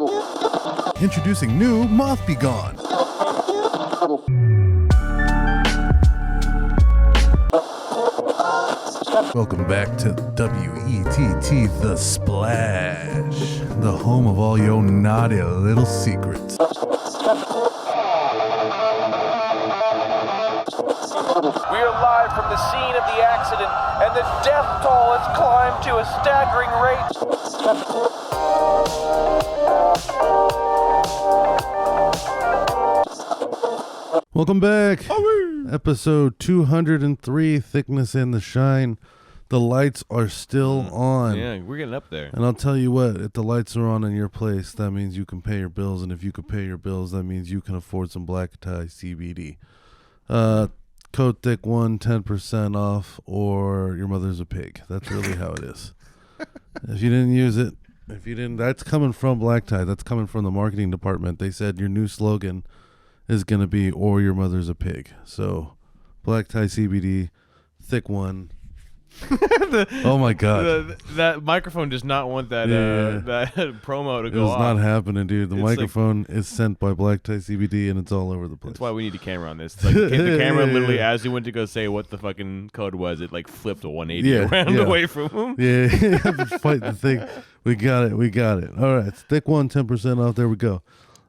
Introducing new Moth Be Gone. Welcome back to WETT The Splash, the home of all your naughty little secrets. We are live from the scene of the accident, and the death toll has climbed to a staggering rate. Welcome back. Episode 203, Thickness and the Shine. The lights are still on. Yeah, we're getting up there. And I'll tell you what, if the lights are on in your place, that means you can pay your bills. And if you can pay your bills, that means you can afford some black tie CBD. Code Thick1, 10% off, or your mother's a pig. That's really how it is. If you didn't use it, that's coming from Black Tie. That's coming from the marketing department. They said your new slogan is going to be, or your mother's a pig. So, Black Tie CBD, Thick One. Oh my God. That microphone does not want that that promo to go off. It's not happening, dude. The microphone is sent by Black Tie CBD and it's all over the place. That's why we need a camera on this. Like, the camera literally, as you went to go say what the fucking code was, it like flipped a 180 around away from him. Yeah, fight the thing. We got it. All right, Thick One, 10% off. There we go.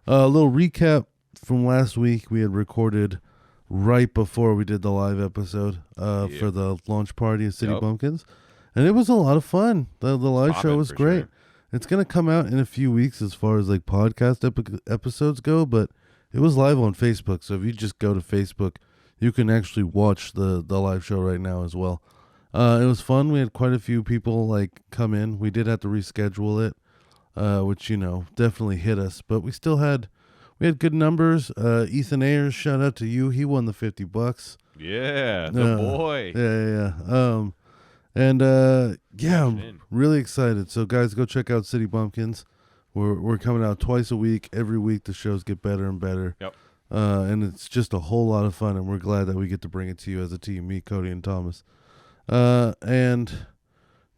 A little recap from last week. We had recorded right before we did the live episode for the launch party of City Bumpkins. And it was a lot of fun. The live show was great. Sure. It's going to come out in a few weeks as far as like podcast episodes go, but it was live on Facebook. So if you just go to Facebook, you can actually watch the live show right now as well. It was fun. We had quite a few people like come in. We did have to reschedule it, which, definitely hit us, but we had good numbers. Ethan Ayers, shout out to you. He won the $50. Yeah, the boy. Yeah. I'm really excited. So guys, go check out City Bumpkins. We're coming out twice a week. Every week the shows get better and better. Yep. And it's just a whole lot of fun, and we're glad that we get to bring it to you as a team, me, Cody, and Thomas. And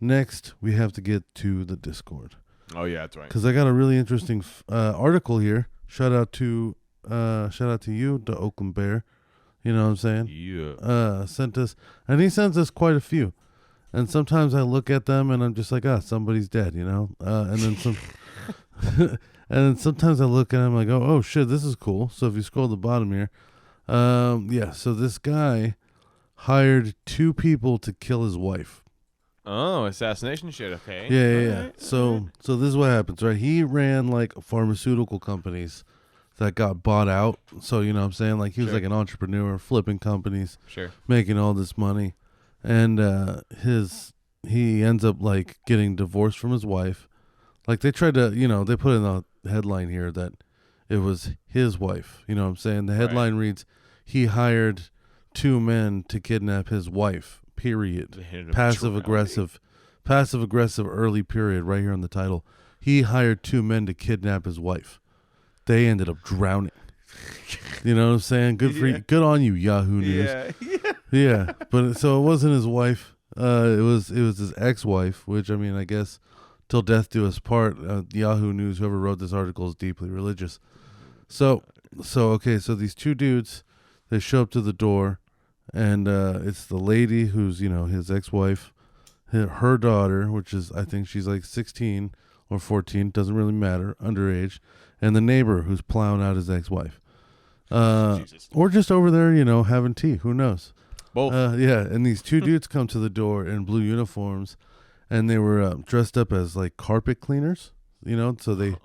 next we have to get to the Discord. Oh yeah, that's right. Because I got a really interesting article here. Shout out to you, the Oakland Bear. You know what I'm saying? Yeah. Sent us, and he sends us quite a few. And sometimes I look at them and I'm just like, somebody's dead, and then some, and then sometimes I look at him like, oh shit, this is cool. So if you scroll to the bottom here, so this guy hired 2 people to kill his wife. Oh, assassination shit, okay. Yeah. Right. So this is what happens, right? He ran like pharmaceutical companies that got bought out. So, you know what I'm saying? Like he was like an entrepreneur, flipping companies, making all this money. And he ends up like getting divorced from his wife. Like they tried to, they put in the headline here that it was his wife. You know what I'm saying? The headline reads, he hired 2 men to kidnap his wife. Period. Passive aggressive early period right here on the title. He hired 2 men to kidnap his wife. They ended up drowning. You know what I'm saying? Good for you. Good on you, Yahoo News. Yeah. But so it wasn't his wife. It was his ex-wife, which I mean, I guess till death do us part. Yahoo News, whoever wrote this article, is deeply religious. So these 2 dudes, they show up to the door. And it's the lady who's, his ex-wife, her daughter, which is, I think she's like 16 or 14, doesn't really matter, underage, and the neighbor who's plowing out his ex-wife. Or just over there, having tea. Who knows? Both. And these 2 dudes come to the door in blue uniforms, and they were dressed up as like carpet cleaners, so they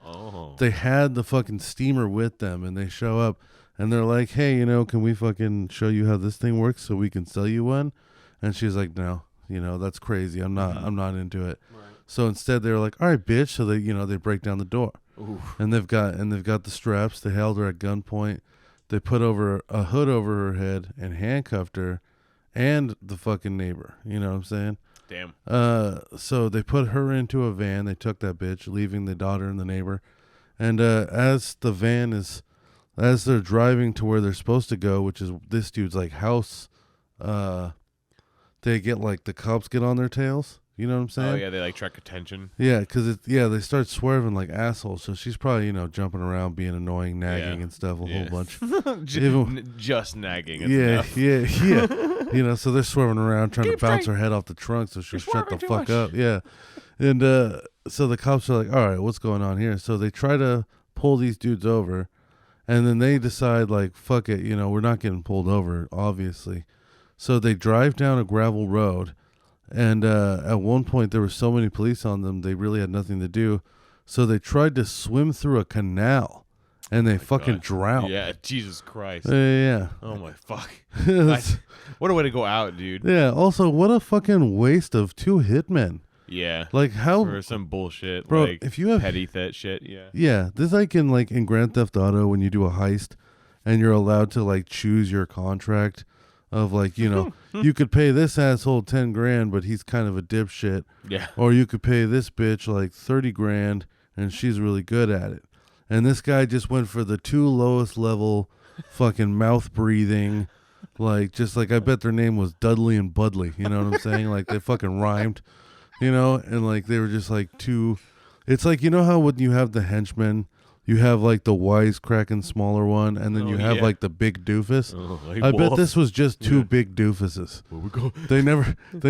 had the fucking steamer with them, and they show up. And they're like, hey, can we fucking show you how this thing works so we can sell you one? And she's like, no, that's crazy. I'm not into it. Right. So instead they're like, all right, bitch. So they, they break down the door. Oof. And they've got the straps. They held her at gunpoint. They put over a hood over her head and handcuffed her and the fucking neighbor. You know what I'm saying? Damn. So they put her into a van. They took that bitch, leaving the daughter and the neighbor. And as they're driving to where they're supposed to go, which is this dude's like house, they get like the cops get on their tails. You know what I'm saying? Oh yeah, they like track attention. Yeah, because they start swerving like assholes. So she's probably jumping around, being annoying, nagging and stuff a whole bunch. just nagging. Yeah. So they're swerving around trying to bounce her head off the trunk so she'll shut the fuck up. Yeah, and so the cops are like, all right, what's going on here? So they try to pull these dudes over, and then they decide like, fuck it, we're not getting pulled over, obviously. So they drive down a gravel road. And at one point, there were so many police on them, they really had nothing to do. So they tried to swim through a canal, and they fucking drowned. Yeah, Jesus Christ. Yeah. Oh, my fuck. What a way to go out, dude. Yeah, also, what a fucking waste of 2 hitmen. Yeah. Like, how... For some bullshit. Bro, like, if you have... petty shit, yeah. Yeah, this is like in Grand Theft Auto when you do a heist, and you're allowed to, like, choose your contract. Of like, you could pay this asshole $10,000, but he's kind of a dipshit. Yeah. Or you could pay this bitch like $30,000, and she's really good at it. And this guy just went for the 2 lowest level, fucking mouth breathing, like I bet their name was Dudley and Budley. You know what I'm saying? Like they fucking rhymed, and like they were just like 2. It's like how when you have the henchmen. You have like the wisecracking smaller one, and then you have like the big doofus. I bet this was just 2 big doofuses. Where we go? They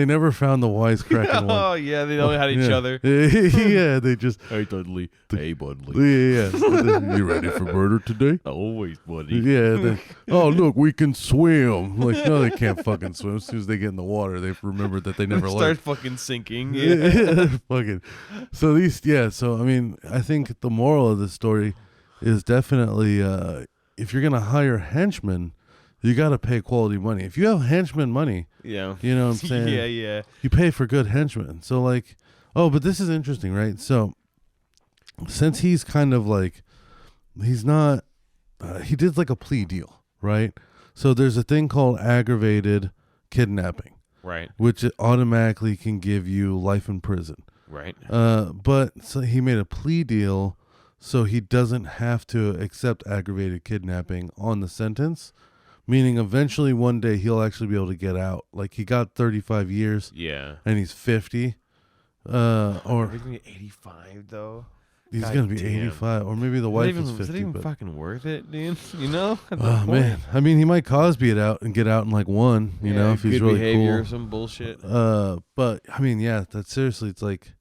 never found the wisecracking one. Oh yeah, they only had each other. Yeah, they just. Hey Dudley. Hey Budley. Yeah. You ready for murder today? Always, buddy. Yeah. Oh look, we can swim. Like no, they can't fucking swim. As soon as they get in the water, they remember that they never start learned. fucking sinking. Yeah. Fucking. So these. Yeah. So I mean, I think the moral of the story is definitely if you're gonna hire henchmen, you gotta pay quality money. If you have henchman money, yeah, you know what I'm saying? Yeah. You pay for good henchmen. So like, but this is interesting, right? So since he's kind of like, he's not, he did like a plea deal, right? So there's a thing called aggravated kidnapping, right? Which automatically can give you life in prison, right? But so he made a plea deal. So he doesn't have to accept aggravated kidnapping on the sentence, meaning eventually one day he'll actually be able to get out. Like he got 35 years. Yeah. And he's 50. Or he's gonna be 85 though. He's gonna be 85, or maybe the wife is 50. Is it even fucking worth it, dude? Oh man, I mean, he might Cosby it out and get out in like 1. You know, if he's really behavior cool. Or some bullshit. But I mean, yeah, that's seriously, it's like.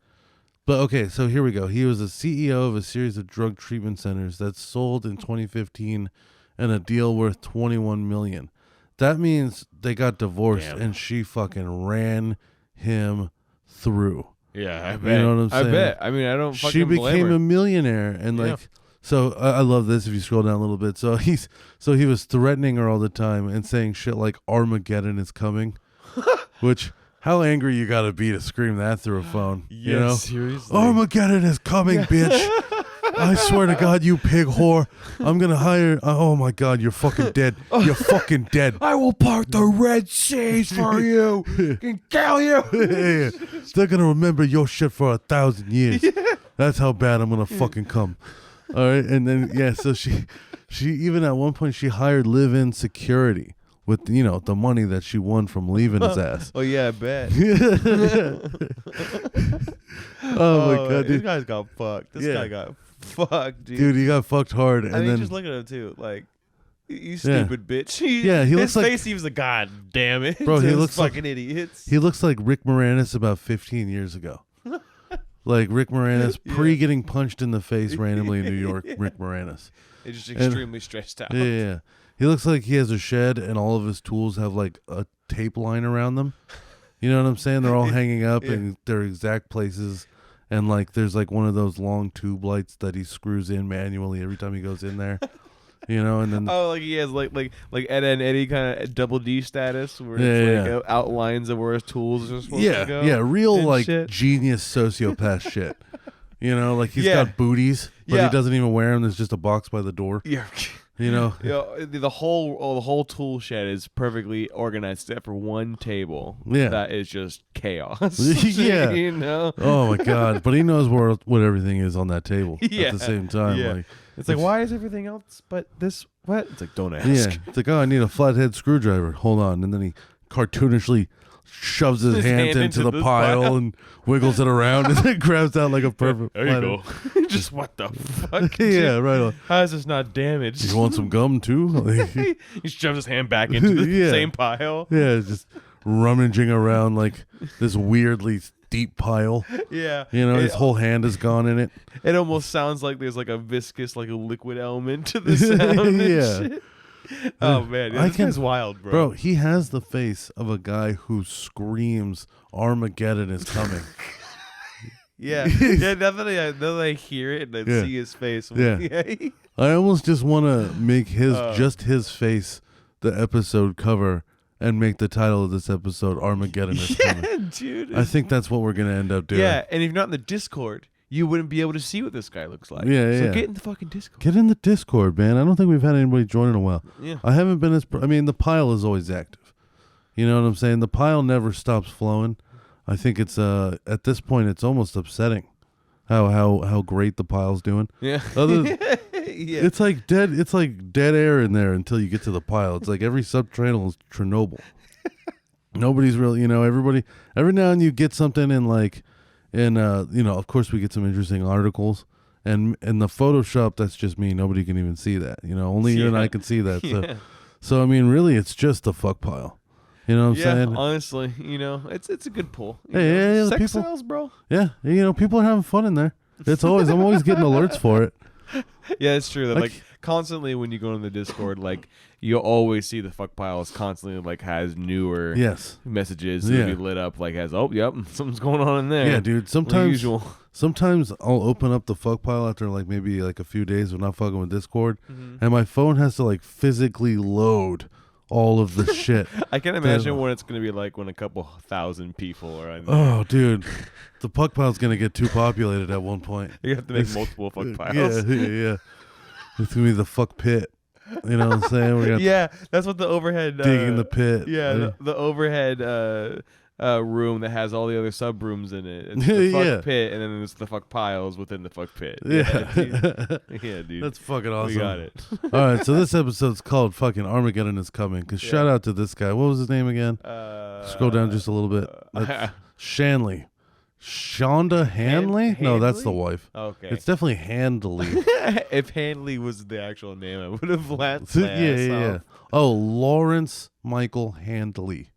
But okay, so here we go. He was a CEO of a series of drug treatment centers that sold in 2015 and a deal worth $21 million. That means they got divorced and she fucking ran him through. Yeah, I bet. You know what I'm saying? I bet. I mean, I don't fucking She blame became her. a millionaire and like so I love this if you scroll down a little bit. So he was threatening her all the time and saying shit like Armageddon is coming, which how angry you gotta be to scream that through a phone? Seriously. Armageddon is coming, bitch. I swear to God, you pig whore. I'm gonna hire. Oh my God, you're fucking dead. You're fucking dead. I will part the Red Seas for you and kill you. They're gonna remember your shit for 1,000 years. That's how bad I'm gonna fucking come. All right, and then so she even at one point she hired live-in security. With the money that she won from leaving his ass. Oh yeah, I bet. Oh my God, dude! This guy's got fucked. This guy got fucked, dude. Dude, he got fucked hard. I and then just look at him too, like you stupid bitch. He looks his like face seems like God damn it, bro. He looks fucking like idiots. He looks like Rick Moranis about 15 years ago. Like Rick Moranis pre getting punched in the face randomly in New York. Rick Moranis. He's just extremely stressed out. Yeah. He looks like he has a shed and all of his tools have like a tape line around them. You know what I'm saying? They're all hanging up in their exact places. And like there's like one of those long tube lights that he screws in manually every time he goes in there. And then like he has like Ed and Eddie kind of double D status where it's like outlines of where his tools are supposed to go. Yeah, real like shit. genius sociopath shit. Like he's got booties, but he doesn't even wear them. There's just a box by the door. Yeah. The whole tool shed is perfectly organized except for one table. Yeah, that is just chaos. Oh my God! But he knows what everything is on that table at the same time. Yeah. Like it's like why is everything else but this? What? It's like don't ask. Yeah, it's like I need a flathead screwdriver. Hold on, and then he cartoonishly shoves his hands into the pile and wiggles it around and then grabs out like a perfect There you go. Just what the fuck? Yeah, right on. How is this not damaged? You want some gum too? He shoves his hand back into the same pile. Yeah, just rummaging around like this weirdly deep pile. Yeah. His whole hand is gone in it. It almost sounds like there's like a viscous, like a liquid element to the sound. Shit. Oh man, this guy's wild, bro. Bro, he has the face of a guy who screams Armageddon is coming. Yeah. Now that I hear it and I see his face. I almost just want to make just his face the episode cover and make the title of this episode Armageddon is coming. Yeah, dude. I think that's what we're going to end up doing. Yeah, and if you're not in the Discord, you wouldn't be able to see what this guy looks like. So get in the fucking Discord. Get in the Discord, man. I don't think we've had anybody join in a while. Yeah. I haven't been the pile is always active. You know what I'm saying? The pile never stops flowing. I think it's at this point it's almost upsetting how great the pile's doing. Yeah. It's like dead air in there until you get to the pile. It's like every sub-channel is Chernobyl. Nobody's really, everybody every now and you get something of course we get some interesting articles and in the Photoshop that's just me. Nobody can even see that. Only you and I can see that. So I mean really it's just the fuck pile. You know what I'm saying? Honestly, it's a good pull. Yeah, sex people, sells, bro. Yeah, people are having fun in there. I'm always getting alerts for it. Yeah, it's true. That like constantly when you go in the Discord, like you always see the fuck piles constantly like has newer messages that be lit up like has something's going on in there. Yeah, dude. Sometimes I'll open up the fuck pile after like maybe like a few days of not fucking with Discord, and my phone has to like physically load all of the shit. I can imagine what it's going to be like when a couple thousand people are in there. Oh, dude. The fuck pile's going to get too populated at one point. You have to make multiple fuck piles. Yeah. It's going to be the fuck pit. You know what I'm saying? We're gonna that's what the overhead... digging the pit. Yeah, the overhead room that has all the other sub rooms in it. It's the fuck pit, and then there's the fuck piles within the fuck pit. Yeah, dude. That's fucking awesome. We got it. All right, so this episode's called fucking Armageddon is coming. Because shout out to this guy. What was his name again? Scroll down just a little bit. That's Shanley. Shonda Hanley? No, that's the wife. Okay. It's definitely Handley. If Handley was the actual name, I would have laughed. Yeah. Oh, Lawrence Michael Handley.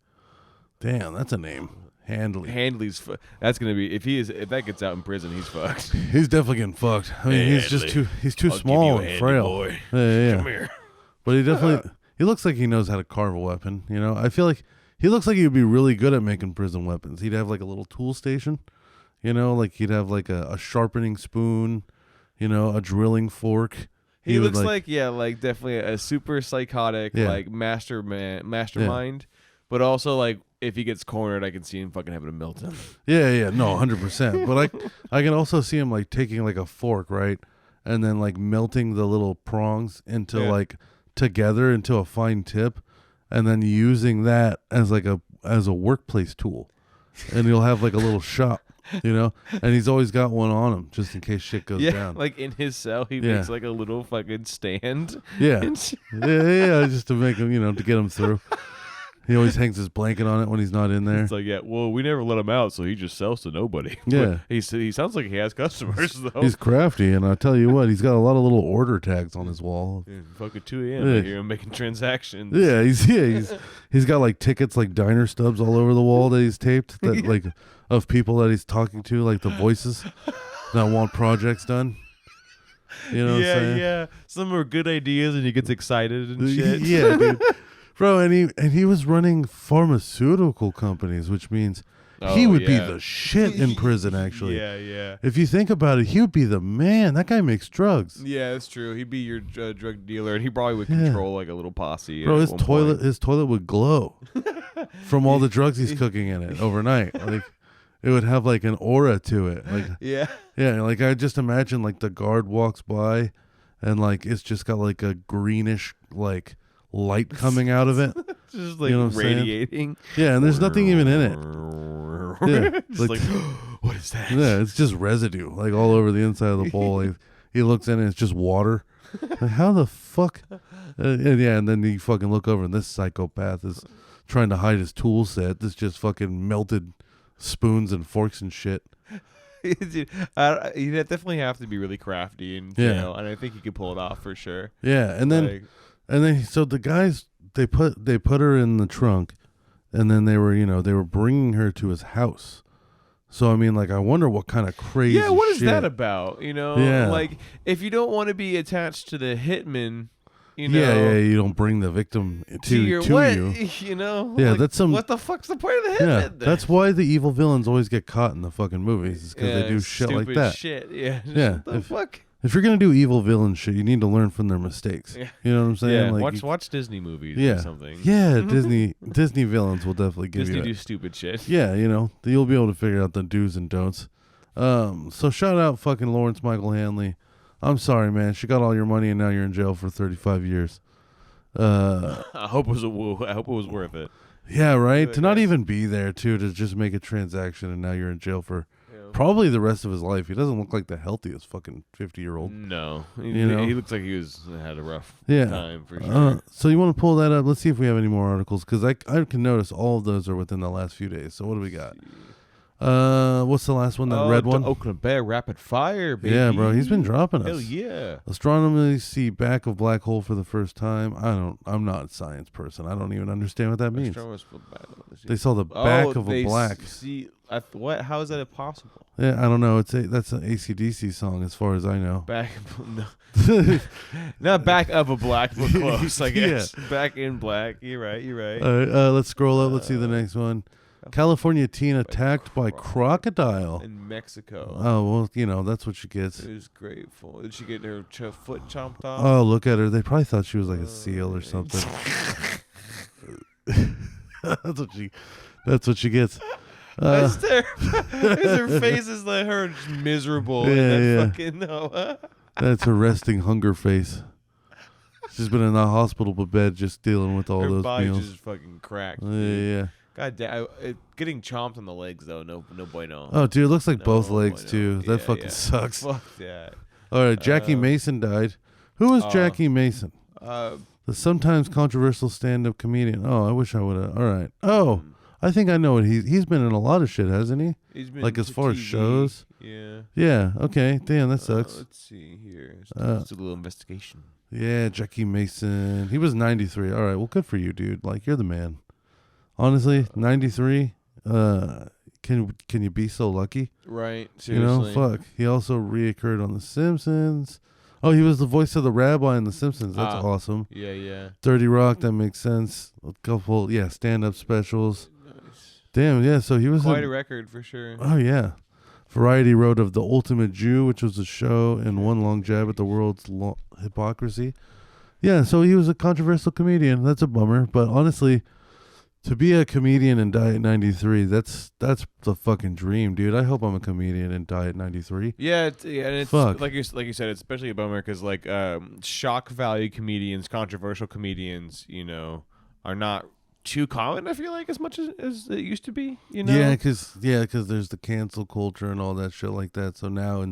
Damn, that's a name. Handley's that's gonna be if that gets out in prison, he's fucked. He's definitely getting fucked. I mean, he's too small and frail. Boy. Yeah. Come here. But he looks like he knows how to carve a weapon. I feel like he looks like he would be really good at making prison weapons. He'd have like a little tool station. Like he'd have like a sharpening spoon. A drilling fork. He looks like definitely a super psychotic like mastermind, but also like. If he gets cornered, I can see him fucking having a meltdown. Yeah, no, 100%. But I can also see him like taking like a fork, right, and then like melting the little prongs into like together into a fine tip, and then using that as like as a workplace tool, and he'll have like a little shop, and he's always got one on him just in case shit goes down. Like in his cell, he makes like a little fucking stand. Yeah, just to make him, to get him through. He always hangs his blanket on it when he's not in there. It's like, we never let him out, so he just sells to nobody. Yeah. But he sounds like he has customers, though. He's crafty, and I tell you what, he's got a lot of little order tags on his wall. Yeah, fucking 2 a.m. I hear him making transactions. Yeah, he's got like tickets, like diner stubs all over the wall that he's taped, that like of people that he's talking to, like the voices that want projects done. You know what I'm saying? Yeah. Some are good ideas, and he gets excited and shit. Yeah, dude. Bro, and he was running pharmaceutical companies, which means he would be the shit in prison, actually. Yeah. If you think about it, he would be the man. That guy makes drugs. Yeah, that's true. He'd be your drug dealer, and he probably would control like a little posse. Bro, his toilet would glow from all the drugs he's cooking in it overnight. Like it would have like an aura to it. Like like I just imagine like the guard walks by, and like it's just got like a greenish like light coming out of it. Just like radiating. Yeah, and there's nothing even in it. Yeah, just like what is that? Yeah, it's just residue like all over the inside of the bowl. He looks in and it's just water. Like, how the fuck? And then you fucking look over and this psychopath is trying to hide his tool set. This just fucking melted spoons and forks and shit. Dude, he'd definitely have to be really crafty in jail, and I think he could pull it off for sure. Yeah, and then so the guys they put her in the trunk, and then they were bringing her to his house. So I mean, like, I wonder what kind of crazy. Yeah, what is shit. that about? Like, if you don't want to be attached to the hitman. You don't bring the victim to you. Yeah, like, that's some. What the fuck's the point of the hitman? Yeah, that's why the evil villains always get caught in the fucking movies, is because they do shit like that. Shit, yeah. Yeah, the fuck. If you're gonna do evil villain shit, you need to learn from their mistakes. Yeah. You know what I'm saying? Yeah, like, watch Disney movies or something. Yeah, Disney villains will definitely give Disney you do stupid shit. Yeah, you'll be able to figure out the do's and don'ts. So shout out fucking Lawrence Michael Hanley. I'm sorry, man. She got all your money and now you're in jail for 35 years. I hope it was worth it. Yeah, right. To not even be there too, to just make a transaction, and now you're in jail for probably the rest of his life. He doesn't look like the healthiest fucking 50-year-old. No, he looks like he had a rough time for sure. So you want to pull that up? Let's see if we have any more articles, because I can notice all of those are within the last few days. So what do we got? What's the last one? That red one? Oakland Bear Rapid Fire, baby. Yeah, bro, he's been dropping us. Hell yeah. Astronomers see back of black hole for the first time. I'm not a science person. I don't even understand what that means. They saw the back of a black. What? How is that possible? Yeah, I don't know. That's an AC/DC song, as far as I know. No. Not back of a black, but close, I guess. Yeah. Back in black. You're right. All right, let's scroll up. Let's see the next one. California teen attacked by crocodile in Mexico. Oh, well, that's what she gets. It was grateful. Did she get her foot chomped off? Oh, look at her. They probably thought she was like a seal or something. That's what she gets. That's terrible. Her face is like her just miserable. Yeah. Fucking That's her resting hunger face. She's been in the hospital bed just dealing with all her those body meals. Just fucking cracked. Yeah. God damn, getting chomped on the legs though, no bueno. Oh, dude, it looks like both legs too. That fucking sucks. Fuck that. All right, Jackie Mason died. Who was Jackie Mason? The sometimes controversial stand-up comedian. Oh, I wish I would have. All right. Oh, I think I know what he's been in a lot of shit, hasn't he? He's been like as far TV. As shows. Yeah. Yeah. Okay. Damn, that sucks. Let's see here. Let's do a little investigation. Yeah, Jackie Mason. He was 93. All right. Well, good for you, dude. Like, you're the man. Honestly, 93. Can you be so lucky? Right. Seriously. Fuck. He also reoccurred on The Simpsons. Oh, he was the voice of the rabbi in The Simpsons. That's awesome. Yeah. 30 Rock. That makes sense. A couple, stand-up specials. Nice. Damn. Yeah. So he was quite a record for sure. Oh yeah. Variety wrote of The Ultimate Jew, which was a show, and one long jab at the world's hypocrisy. Yeah. So he was a controversial comedian. That's a bummer, but honestly, to be a comedian and die at 93, that's the fucking dream, dude. I hope I'm a comedian and die at 93. Yeah, and it's fuck. like you said, it's especially a bummer because like shock value comedians, controversial comedians, are not too common. I feel like as much as it used to be. Yeah, because there's the cancel culture and all that shit like that. So now,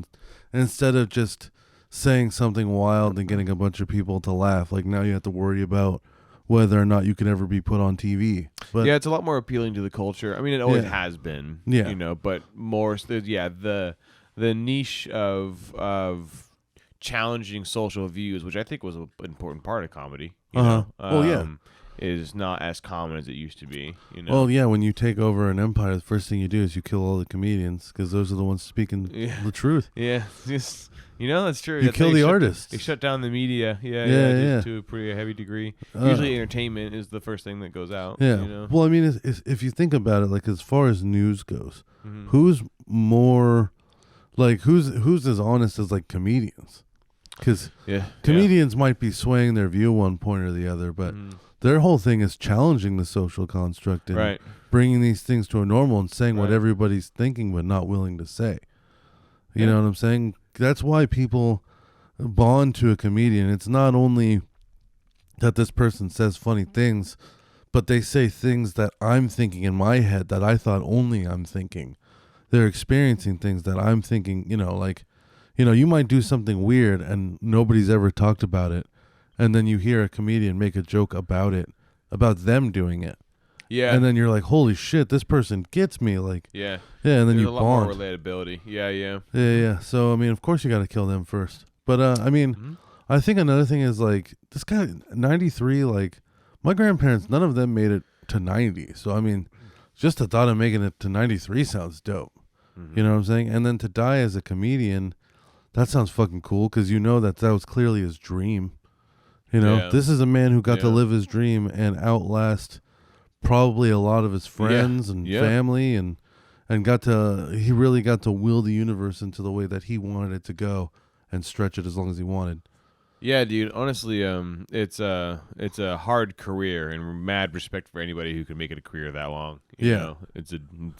instead of just saying something wild and getting a bunch of people to laugh, like now you have to worry about whether or not you can ever be put on TV. But yeah, it's a lot more appealing to the culture. I mean, it always has been. Yeah. But more, the niche of challenging social views, which I think was an important part of comedy. Is not as common as it used to be. Well, yeah, when you take over an empire, the first thing you do is you kill all the comedians because those are the ones speaking the truth. Yeah, just that's true. You kill the artists. They shut down the media. Yeah. To a pretty heavy degree. Usually, entertainment is the first thing that goes out. Yeah. Well, I mean, if you think about it, like as far as news goes, who's more, like who's as honest as like comedians? Because comedians might be swaying their view one point or the other, but their whole thing is challenging the social construct and bringing these things to a normal and saying what everybody's thinking but not willing to say. You know what I'm saying? That's why people bond to a comedian. It's not only that this person says funny things, but they say things that I'm thinking in my head that I thought only I'm thinking. They're experiencing things that I'm thinking, you might do something weird and nobody's ever talked about it. And then you hear a comedian make a joke about it, about them doing it. Yeah. And then you're like, holy shit, this person gets me. Like, yeah. And then There's you a lot bond. more relatability. Yeah. Yeah. So, I mean, of course you got to kill them first. But, I mean, I think another thing is, like, this guy, 93, like, my grandparents, none of them made it to 90. So, I mean, just the thought of making it to 93 sounds dope. You know what I'm saying? And then to die as a comedian, that sounds fucking cool because you know that was clearly his dream. You know, this is a man who got to live his dream and outlast probably a lot of his friends and family and he really got to will the universe into the way that he wanted it to go and stretch it as long as he wanted. Yeah, dude. Honestly, it's a hard career, and mad respect for anybody who can make it a career that long. You know? It's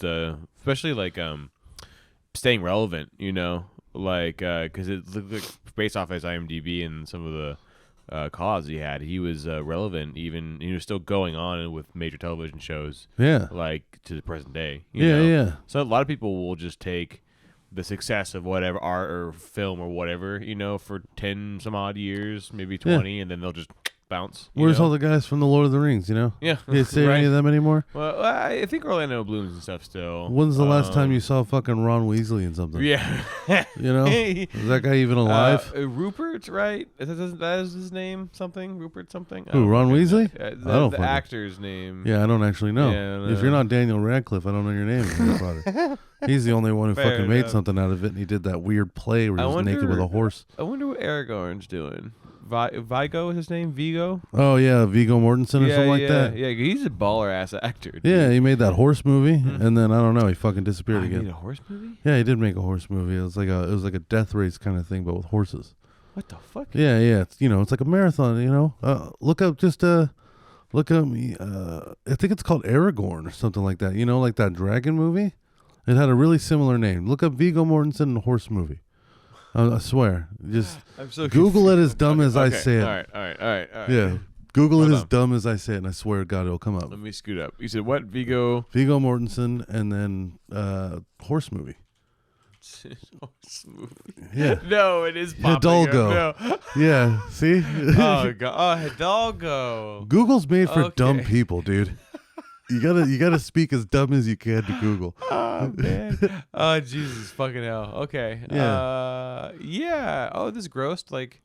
a especially like staying relevant. You know, like because it looked like based off his IMDb and some of the cause he had, he was relevant. Even he was still going on with major television shows. Yeah, like to the present day. You know? Yeah. So a lot of people will just take the success of whatever art or film or whatever, you know, for 10 some odd years, maybe 20, and then they'll just bounce. Where's all the guys from the Lord of the Rings, you know? Yeah. You see any of them anymore? Well, I think Orlando Bloom's and stuff still. When's the last time you saw fucking Ron Weasley in something? Yeah. You know? Is that guy even alive? Rupert, right? That is his name? Something? Rupert something? Who, Ron Weasley? I don't the actor's name. Yeah, I don't actually know. Yeah, if you're not Daniel Radcliffe, I don't know your name. Harry Potter. He's the only one who fucking made something out of it, and he did that weird play where he was naked with a horse. I wonder what Aragorn's doing. Vigo is his name? Vigo? Oh, yeah, Viggo Mortensen or something like that. Yeah, he's a baller-ass actor. Dude. Yeah, he made that horse movie, and then, I don't know, he fucking disappeared again. He made a horse movie? Yeah, he did make a horse movie. It was like a death race kind of thing, but with horses. What the fuck? Yeah. It's, it's like a marathon, you know? Look up, I think it's called Aragorn or something like that. You know, like that dragon movie? It had a really similar name. Look up Viggo Mortensen and horse movie. I swear. Just Google it as dumb as I say it. All right. Yeah. Google it as dumb as I say it, and I swear to God, it'll come up. Let me scoot up. You said what? Viggo Mortensen, and then horse movie. Horse movie. Yeah. No, it is popping Hidalgo. No. Yeah. See? Oh, God. Oh, Hidalgo. Google's made for dumb people, dude. You gotta speak as dumb as you can to Google. Oh man. Oh Jesus fucking hell. Okay. Yeah. Oh, this grossed like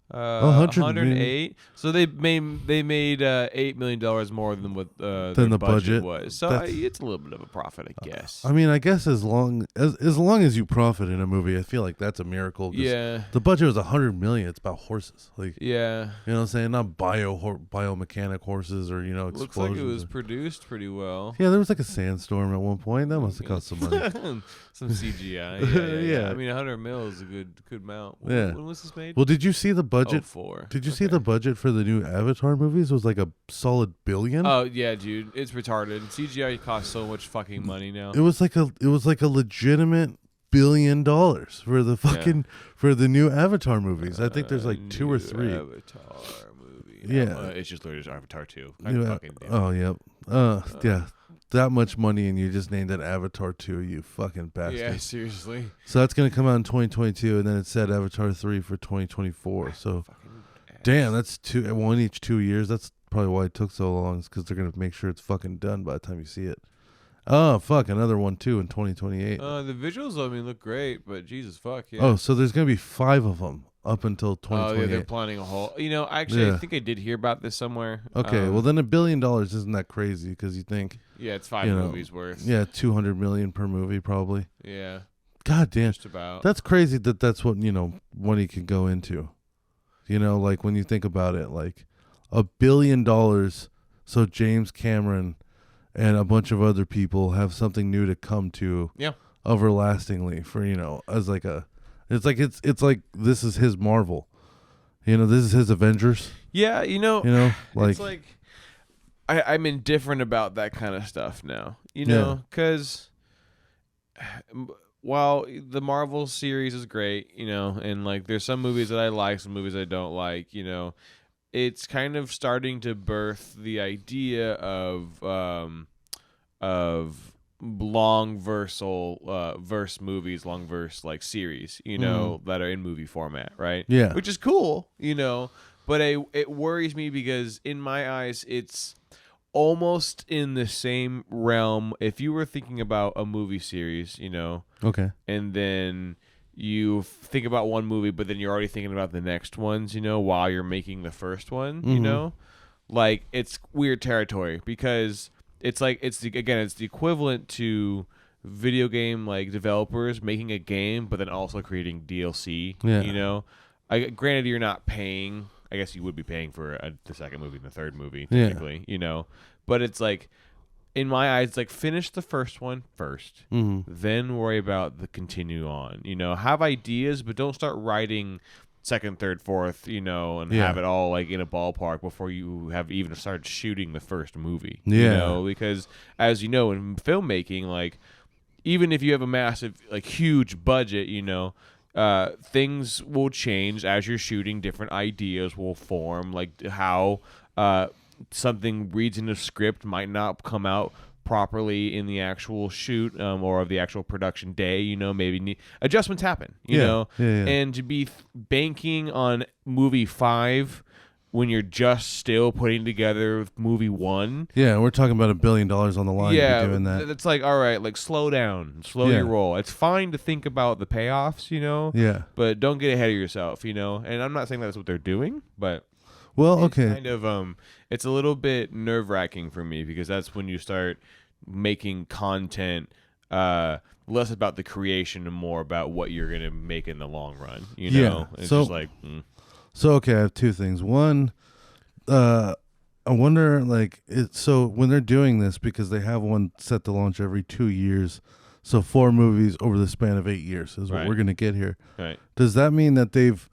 108. So they made $8 million more than what the budget was. So it's a little bit of a profit, I guess. I mean, I guess as long as you profit in a movie, I feel like that's a miracle. Yeah. The budget was $100 million. It's about horses. Like, yeah. You know what I'm saying? Not biomechanic horses or explosions. Looks like it was produced pretty well. Yeah, there was like a sandstorm at one point. That must have cost some money. Some CGI. Yeah. I mean, $100 million is a good amount. When was this made? Well, did you see the budget? Did you see the budget for the new Avatar movies? It was like a solid $1 billion. Oh yeah, dude, it's retarded. CGI costs so much fucking money now. It was like a legitimate $1 billion for the fucking for the new Avatar movies. I think there's like 2 or 3. Avatar movie. Yeah, it's just literally Avatar 2. Yeah. That much money and you just named it Avatar 2, you fucking bastard. Yeah, seriously. So that's going to come out in 2022, and then it said Avatar 3 for 2024. So, damn, that's one each 2 years. That's probably why it took so long, is because they're going to make sure it's fucking done by the time you see it. Oh, fuck, another one, too, in 2028. The visuals, I mean, look great, but Jesus fuck, yeah. Oh, so there's going to be 5 of them up until 2028. Oh, yeah, they're planning a whole... actually, I think I did hear about this somewhere. Okay, well, then $1 billion isn't that crazy, because you think... Yeah, it's 5 movies worth. Yeah, $200 million per movie, probably. Yeah. God damn. Just about. That's crazy that's what, money can go into. Like, when you think about it, like, $1 billion so James Cameron and a bunch of other people have something new to come to everlastingly for, as like a... It's like this is his Marvel. This is his Avengers. Yeah, like... It's like... I'm indifferent about that kind of stuff now, because while the Marvel series is great, and like there's some movies that I like, some movies I don't like, it's kind of starting to birth the idea of long verse movies, long verse like series, that are in movie format, right? Yeah, which is cool, but it worries me because in my eyes, it's almost in the same realm. If you were thinking about a movie series, Okay. and then you think about one movie, but then you're already thinking about the next ones, while you're making the first one, like it's weird territory because it's like it's the equivalent to video game like developers making a game, but then also creating DLC. Yeah. Granted, you're not paying. I guess you would be paying for the second movie and the third movie, technically. But it's like, in my eyes, it's like finish the first one first, then worry about the continue on. Have ideas, but don't start writing second, third, fourth, and have it all like in a ballpark before you have even started shooting the first movie. Because as you know, in filmmaking, like even if you have a massive, like huge budget, things will change as you're shooting. Different ideas will form, like how something reads in a script might not come out properly in the actual shoot or of the actual production day. Maybe adjustments happen. And to be banking on movie 5 when you're just still putting together movie 1. Yeah, we're talking about $1 billion on the line. Yeah, doing that. It's like, all right, like slow down, slow your roll. It's fine to think about the payoffs, Yeah. but don't get ahead of yourself, And I'm not saying that's what they're doing, but it's kind of it's a little bit nerve-wracking for me because that's when you start making content less about the creation and more about what you're gonna make in the long run. It's just like. So okay, I have two things. One, I wonder so when they're doing this, because they have one set to launch every 2 years, so 4 movies over the span of 8 years is what we're gonna get here. Right. Does that mean that they've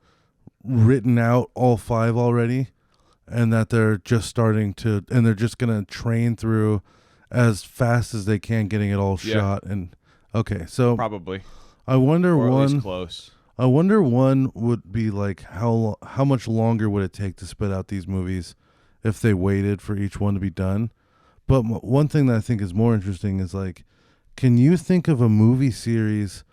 written out all 5 already, and that they're just starting to, and they're just gonna train through as fast as they can, getting it all shot? And okay, so probably. I wonder or at one. least close. I wonder one would be like how much longer would it take to spit out these movies if they waited for each one to be done? But one thing that I think is more interesting is like, can you think of a movie series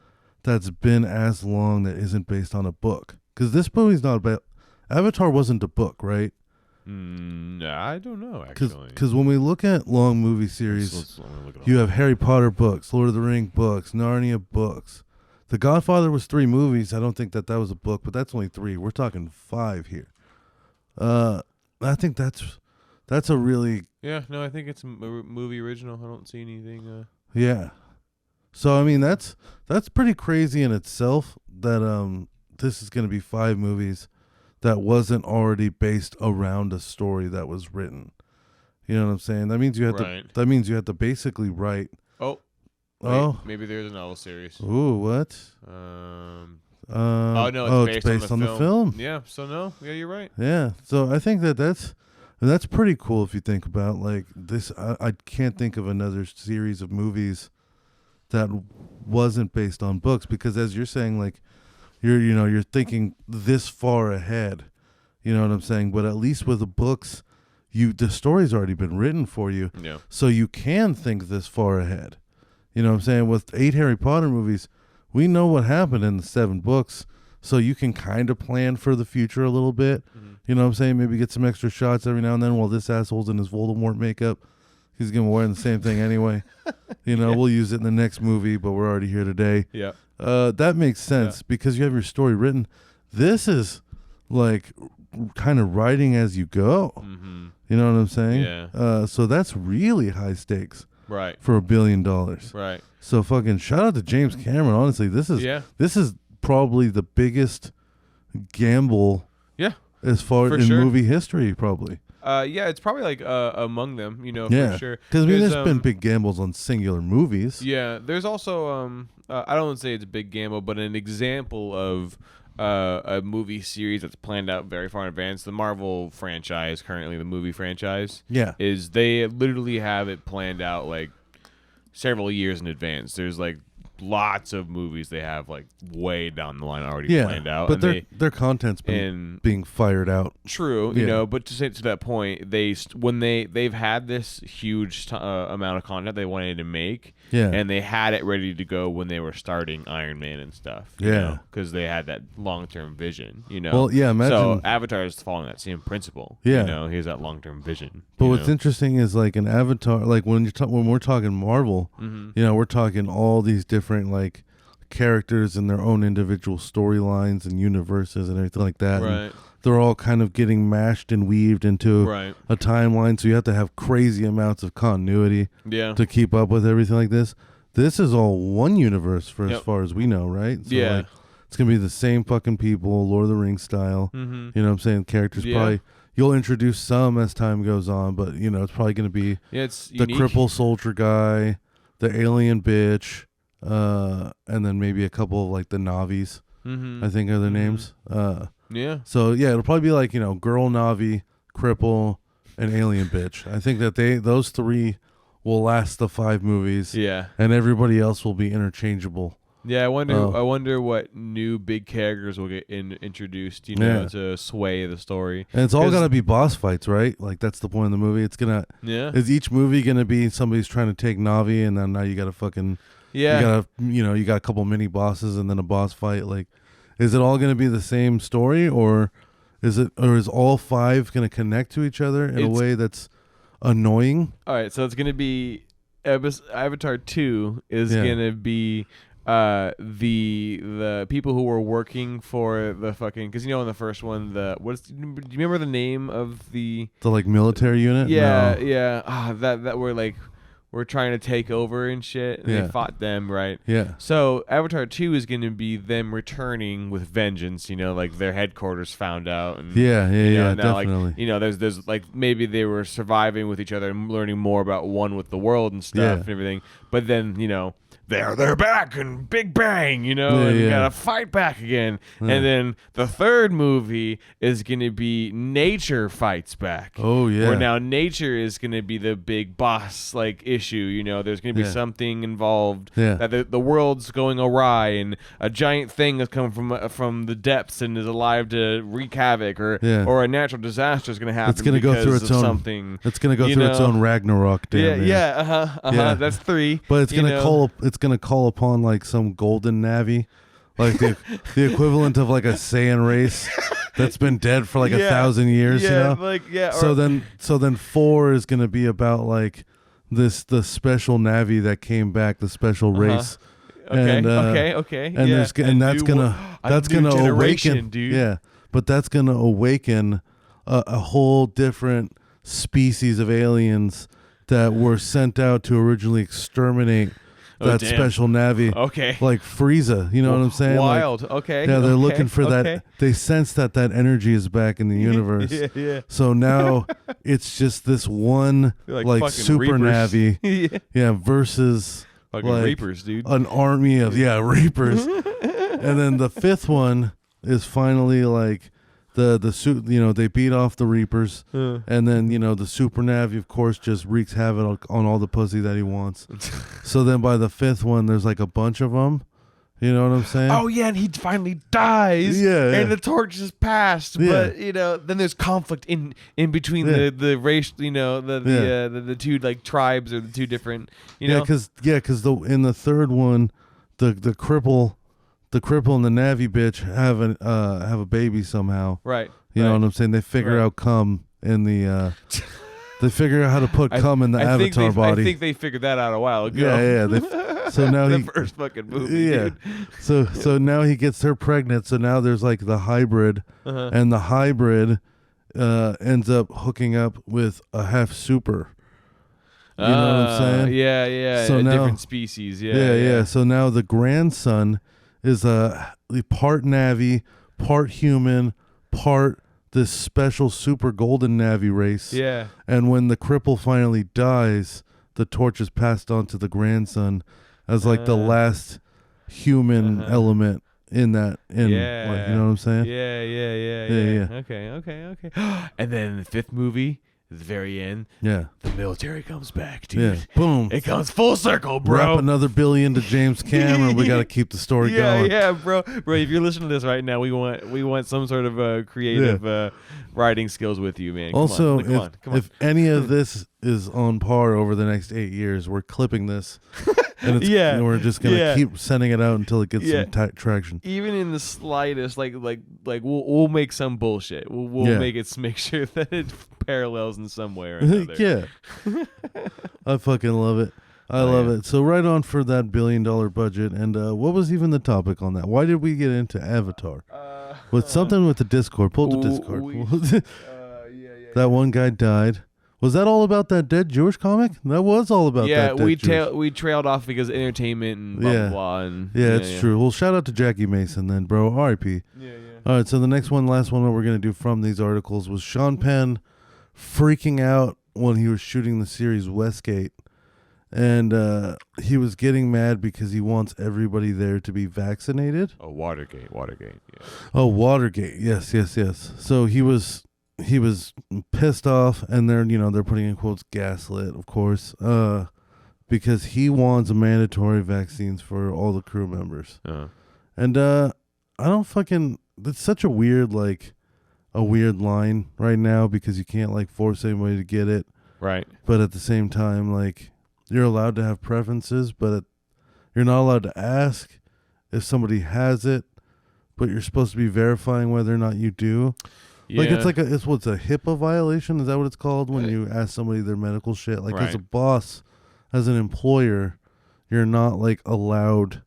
that's been as long that isn't based on a book? Because this movie's not about Avatar wasn't a book, right? I don't know, actually. Because when we look at long movie series, you have Harry Potter books, Lord of the Rings books, Narnia books. The Godfather was 3 movies. I don't think that was a book, but that's only 3. We're talking 5 here. I think that's a really... Yeah, no, I think it's a movie original. I don't see anything... Yeah. So, I mean, that's pretty crazy in itself that this is going to be 5 movies that wasn't already based around a story that was written. You know what I'm saying? That means you have to basically write... Wait, maybe there's a novel series. Ooh, what? No, it's based on the film. Yeah, so no. Yeah, you're right. Yeah, so I think that's pretty cool if you think about like this. I can't think of another series of movies that wasn't based on books, because as you're saying, like you're thinking this far ahead. You know what I'm saying? But at least with the books, the story's already been written for you. Yeah. So you can think this far ahead. You know what I'm saying? With 8 Harry Potter movies, we know what happened in the 7 books, so you can kind of plan for the future a little bit. Mm-hmm. You know what I'm saying? Maybe get some extra shots every now and then while this asshole's in his Voldemort makeup. He's going to be wearing the same thing anyway. We'll use it in the next movie, but we're already here today. Yeah. That makes sense because you have your story written. This is like kind of writing as you go. Mm-hmm. You know what I'm saying? Yeah. So that's really high stakes. Right. For $1 billion. Right. So fucking shout out to James Cameron. Honestly, this is probably the biggest gamble. Yeah. As far in movie history, probably. It's probably like among them, for sure. Because there's been big gambles on singular movies. Yeah. There's also I don't want to say it's a big gamble, but an example of a movie series that's planned out very far in advance. The Marvel franchise, currently the movie franchise, is they literally have it planned out like several years in advance. There's like lots of movies they have like way down the line already planned out. But their content's being fired out. True, you know. But to that point, they've had this huge amount of content they wanted to make, and they had it ready to go when they were starting Iron Man and stuff. Because they had that long-term vision. You know. Well, yeah. Imagine, so Avatar is following that same principle. Yeah. You know, he has that long-term vision. But what's interesting is like an Avatar, like when we're talking Marvel, you know, we're talking all these different like characters and their own individual storylines and universes and everything like that. Right. And they're all kind of getting mashed and weaved into a timeline, so you have to have crazy amounts of continuity to keep up with everything like this. This is all one universe for as far as we know, right? So like, it's gonna be the same fucking people, Lord of the Rings style. You know what I'm saying? Characters probably. You'll introduce some as time goes on, but, you know, it's probably going to be it's the unique. cripple soldier guy, the alien bitch, and then maybe a couple of, like, the Navis, I think are their names. So, yeah, it'll probably be like, you know, girl Navi, cripple, and alien bitch. I think that those three will last the 5 movies. Yeah. And everybody else will be interchangeable. Yeah, I wonder what new big characters will get introduced, you know, to sway the story. And it's all gonna be boss fights, right? Like that's the point of the movie. It's gonna is each movie gonna be somebody's trying to take Navi, and then now you gotta fucking you got a couple mini bosses and then a boss fight. Like, is it all gonna be the same story, or is all 5 gonna connect to each other in a way that's annoying? All right, so it's gonna be Avatar 2 is gonna be the people who were working for the fucking, because you know in the first one do you remember the name of the like military unit? That we're trying to take over and shit, and they fought them, right? So Avatar 2 is going to be them returning with vengeance, you know, like their headquarters found out, and now, definitely, like, you know, there's like maybe they were surviving with each other and learning more about one with the world and stuff and everything, but then, you know, they're back and big bang, you know, and gotta fight back again. And then the third movie is gonna be nature fights back. Oh yeah. Where now nature is gonna be the big boss like issue, you know, there's gonna be something involved that the world's going awry and a giant thing has come from the depths and is alive to wreak havoc, or a natural disaster is gonna happen. It's gonna go through its own something. It's gonna go through its own Ragnarok. That's 3. But it's gonna call upon like some golden Navi, like the equivalent of like a Saiyan race that's been dead for like 1,000 years. You know? So then 4 is gonna be about like the special Navi that came back, the special race. Okay. And that's gonna awaken, dude. Yeah, but that's gonna awaken a whole different species of aliens that were sent out to originally exterminate that special Navi. Okay. Like Frieza, you know what I'm saying? Wild. Like, okay. Yeah, they're looking for that. They sense that energy is back in the universe. So now it's just this one like super Reapers. Navi versus fucking like Reapers, dude. An army of Reapers. And then the 5th one is finally like the suit, you know, they beat off the Reapers, and then, you know, the Super Navi, of course, just wreaks havoc on all the pussy that he wants. So then by the 5th one, there's like a bunch of them. You know what I'm saying? Oh yeah, and he finally dies. And the torch is passed. But you know, then there's conflict in between the race. You know, the two like tribes or the two different. You know, because in the 3rd one, the cripple. The cripple and the Navi bitch have a baby somehow. Right. You know what I'm saying? They figure out cum in the they figure out how to put cum in the Avatar body. I think they figured that out a while ago. Yeah. So now the first fucking movie. Dude. So now he gets her pregnant. So now there's like the hybrid, and the hybrid ends up hooking up with a half super. You know what I'm saying? Yeah. So a now, different species. Yeah. So now the grandson is part Navi, part human, part this special super golden Navi race. Yeah. And when the cripple finally dies, the torch is passed on to the grandson as like the last human element in that. Like, you know what I'm saying? Yeah. Okay. And then the 5th movie at the very end, the military comes back, dude. Yeah, boom. It comes full circle, bro. Wrap another $1 billion to James Cameron. We got to keep the story going. Yeah, bro. If you're listening to this right now, we want some sort of creative writing skills with you, man. Also, come on. If any of this is on par over the next 8 years, we're clipping this. And we're just gonna keep sending it out until it gets some traction. Even in the slightest, like we'll make some bullshit. We'll make sure that it parallels in some way or another. I fucking love it. I love it. So right on for that $1 billion budget. And what was even the topic on that? Why did we get into Avatar? With something with the Discord. Pull the Discord. That one guy died. Was that all about that dead Jewish comic? That was all about that dead Jewish. We trailed off because of entertainment and blah, blah, and it's true. Well, shout out to Jackie Mason then, bro. R.I.P. All right, so the last one that we're going to do from these articles was Sean Penn freaking out when he was shooting the series Westgate. And he was getting mad because he wants everybody there to be vaccinated. Oh, Watergate. Yeah. Oh, Watergate. Yes. So he was pissed off, and they're putting in quotes gaslit, of course, because he wants mandatory vaccines for all the crew members. And I don't fucking. It's such a weird line right now because you can't force anybody to get it, right? But at the same time, you're allowed to have preferences, but you're not allowed to ask if somebody has it, but you're supposed to be verifying whether or not you do. Yeah. It's what's a HIPAA violation? Is that what it's called when you ask somebody their medical shit? As a boss, as an employer, you're not allowed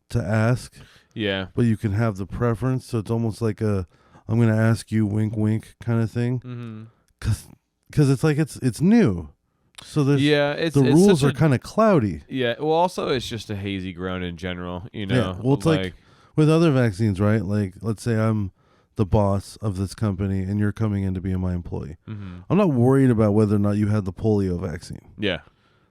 to ask. Yeah. But you can have the preference, so it's almost like I'm going to ask you, wink, wink, kind of thing. Mm-hmm. Because it's new, so the rules are kind of cloudy. Yeah. Well, also it's just a hazy ground in general. Yeah. Well, it's like with other vaccines, right? Let's say I'm the boss of this company and you're coming in to be my employee. Mm-hmm. I'm not worried about whether or not you had the polio vaccine. Yeah.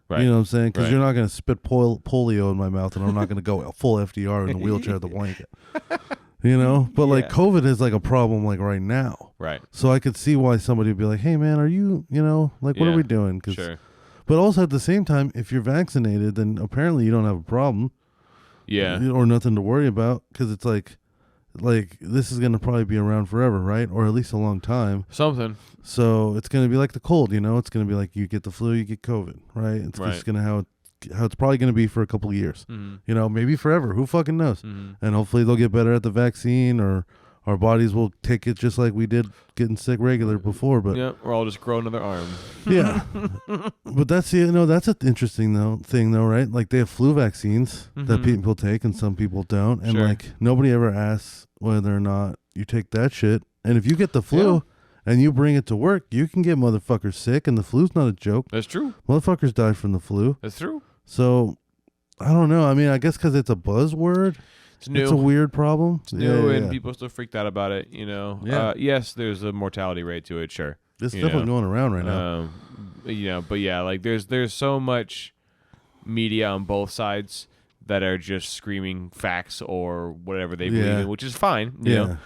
Right. You know what I'm saying? Because you're not going to spit polio in my mouth, and I'm not going to go full FDR in the wheelchair with the blanket. But COVID is a problem right now. Right. So I could see why somebody would be like, hey man, are you, what are we doing? Sure. But also at the same time, if you're vaccinated, then apparently you don't have a problem. Yeah. Or nothing to worry about, because it's this is going to probably be around forever, right? Or at least a long time. Something. So it's going to be like the cold, It's going to be like you get the flu, you get COVID, right? It's just going to how it's probably going to be for a couple of years. Mm-hmm. Maybe forever. Who fucking knows? Mm-hmm. And hopefully they'll get better at the vaccine, or our bodies will take it just like we did getting sick regular before. But or I'll just grow another arm. Yeah. But that's that's an interesting thing, right? They have flu vaccines that people take and some people don't, and nobody ever asks whether or not you take that shit. And if you get the flu and you bring it to work, you can get motherfuckers sick, and the flu's not a joke. That's true. Motherfuckers die from the flu. That's true. So I don't know. I mean, I guess because it's a buzzword. It's new. It's a weird problem. It's new, and people still freaked out about it. Yes, there's a mortality rate to it. Sure, it's definitely going around right now. But there's so much media on both sides that are just screaming facts or whatever they believe in, which is fine. You know,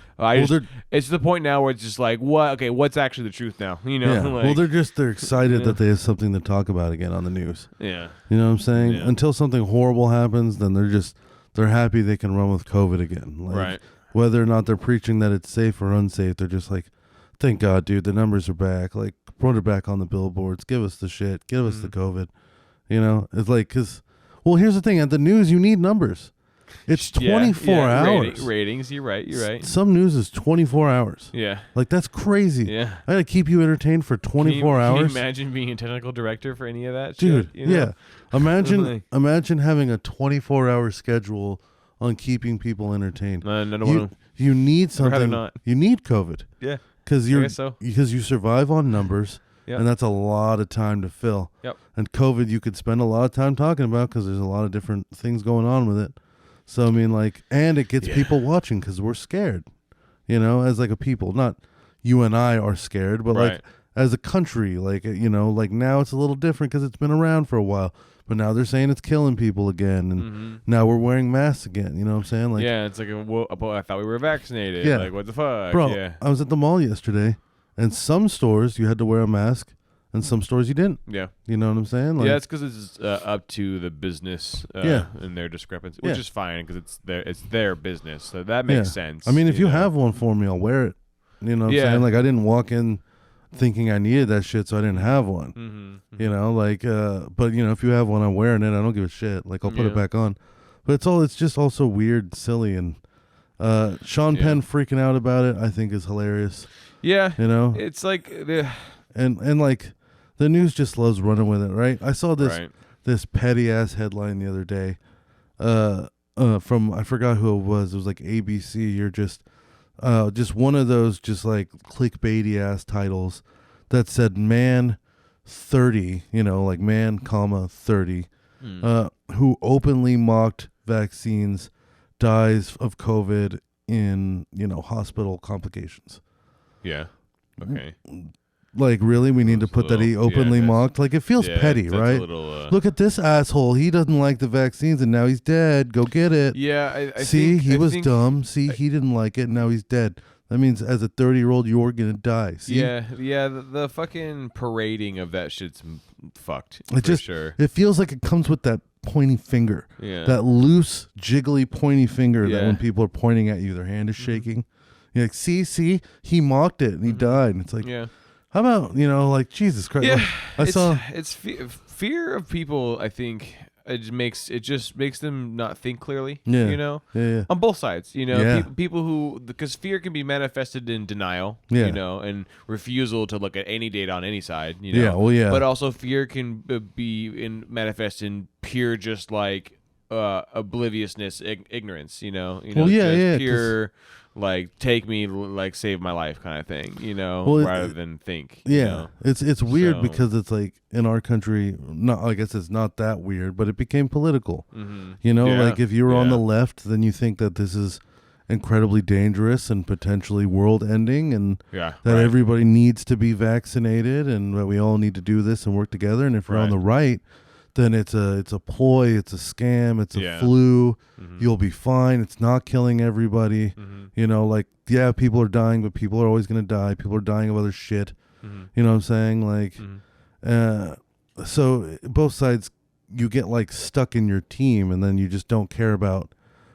it's the point now where it's just what? Okay, what's actually the truth now? They're excited that they have something to talk about again on the news. Yeah, you know what I'm saying? Yeah. Until something horrible happens, then they're happy they can run with COVID again. Right. Whether or not they're preaching that it's safe or unsafe, they're just thank God, dude, the numbers are back. Put it back on the billboards. Give us the shit. Give us the COVID. It's because, well, here's the thing. At the news, you need numbers. It's 24 hours. Ratings. You're right. Some news is 24 hours. Yeah. That's crazy. Yeah. I got to keep you entertained for 24 hours. Can you imagine being a technical director for any of that dude, shit? Yeah. Imagine having a 24-hour schedule on keeping people entertained. You need something. You need COVID. Yeah. Because you survive on numbers. Yep. And that's a lot of time to fill. Yep. And COVID, you could spend a lot of time talking about because there's a lot of different things going on with it. So, I mean, and it gets people watching because we're scared, as a people. Not you and I are scared, but as a country, now it's a little different because it's been around for a while. But now they're saying it's killing people again. And now we're wearing masks again. You know what I'm saying? It's I thought we were vaccinated. Yeah. What the fuck? Bro, I was at the mall yesterday. And some stores you had to wear a mask, and some stores you didn't. Yeah. You know what I'm saying? Like, yeah, it's because it's up to the business and their discrepancy, which is fine because it's their business, so that makes sense. I mean, if you have one for me, I'll wear it. You know what I'm saying? Like, I didn't walk in thinking I needed that shit, so I didn't have one. Mm-hmm. You know, like, but, you know, if you have one, I'm wearing it. I don't give a shit. Like, I'll put it back on. But it's just also weird, silly, and Sean Penn freaking out about it, I think, is hilarious. Yeah. You know? It's like... And like, the news just loves running with it, right? I saw this petty-ass headline the other day from, I forgot who it was. It was like ABC. You're just one of those just like clickbaity-ass titles that said man 30, you know, like man, comma, 30, who openly mocked vaccines, dies of COVID in, you know, hospital complications. Yeah. Okay. Like, really? We need to put that he openly mocked? Like, it feels petty, right? Look at this asshole. He doesn't like the vaccines, and now he's dead. Go get it. Yeah, I See, think, he was dumb. See, he didn't like it, and now he's dead. That means as a 30-year-old, you're going to die. See? Yeah, the fucking parading of that shit's fucked, sure. It feels like it comes with that pointy finger. Yeah. That loose, jiggly, pointy finger that when people are pointing at you, their hand is shaking. You're like, see, he mocked it, and he died. And it's like... Yeah. How about, you know, like, Jesus Christ? Yeah, it's fear of people. I think it just makes them not think clearly. Yeah, you know, on both sides. You know, people who, because fear can be manifested in denial. You know, and refusal to look at any data on any side. You know, but also fear can be manifest in pure just like obliviousness, ignorance. You know, pure. Like, take me, like, save my life kind of thing, you know, rather than think. Yeah. You know? It's weird because it's like in our country, not, I guess it's not that weird, but it became political. Mm-hmm. You know, like if you were on the left, then you think that this is incredibly dangerous and potentially world ending, and that everybody needs to be vaccinated and that we all need to do this and work together. And if you're on the right, then it's a ploy, it's a scam, it's a flu. Mm-hmm. You'll be fine. It's not killing everybody. Mm-hmm. You know, like, people are dying, but people are always going to die. People are dying of other shit. Mm-hmm. You know what I'm saying? Like, so both sides, you get like stuck in your team, and then you just don't care about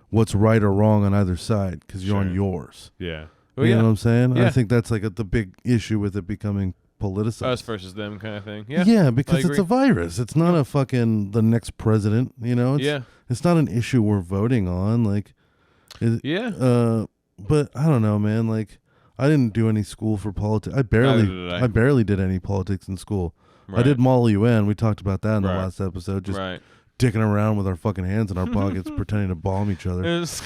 what's right or wrong on either side because you're on yours. Yeah. Well, you know what I'm saying? Yeah. I think that's like the big issue with it becoming politicized. Us versus them kind of thing. Yeah. Yeah, because it's a virus. It's not a fucking the next president, you know? It's not an issue we're voting on. Like, but I don't know, man. Like, I didn't do any school for politics. I barely did any politics in school. Right. I did Model UN. We talked about that in the last episode. Just dicking around with our fucking hands in our pockets, pretending to bomb each other. It's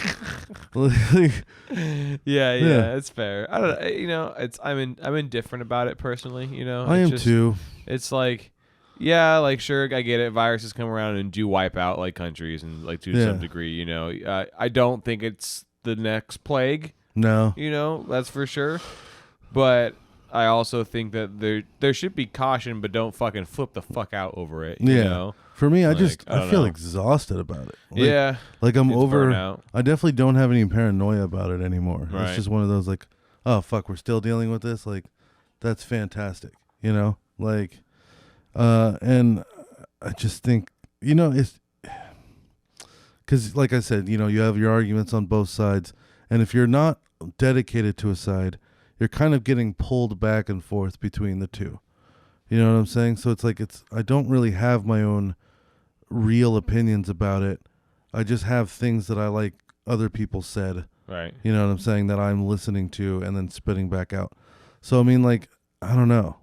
fair. I don't know. You know, I'm indifferent about it personally. You know, I am too. It's like, like, sure, I get it. Viruses come around and do wipe out like countries and like to some degree. You know, I don't think it's the next plague. No, you know, that's for sure. But I also think that there should be caution, but don't fucking flip the fuck out over it. You know? For me, I feel exhausted about it. Like, like I'm over. Burnout. I definitely don't have any paranoia about it anymore. Right. It's just one of those like, oh fuck, we're still dealing with this. Like, that's fantastic. You know, like, and I just think, you know, it's because, like I said, you know, you have your arguments on both sides, and if you're not dedicated to a side, you're kind of getting pulled back and forth between the two. You know what I'm saying? So it's like I don't really have my own real opinions about it. I just have things that I like other people said. Right. You know what I'm saying? That I'm listening to and then spitting back out. So, I mean, like, I don't know.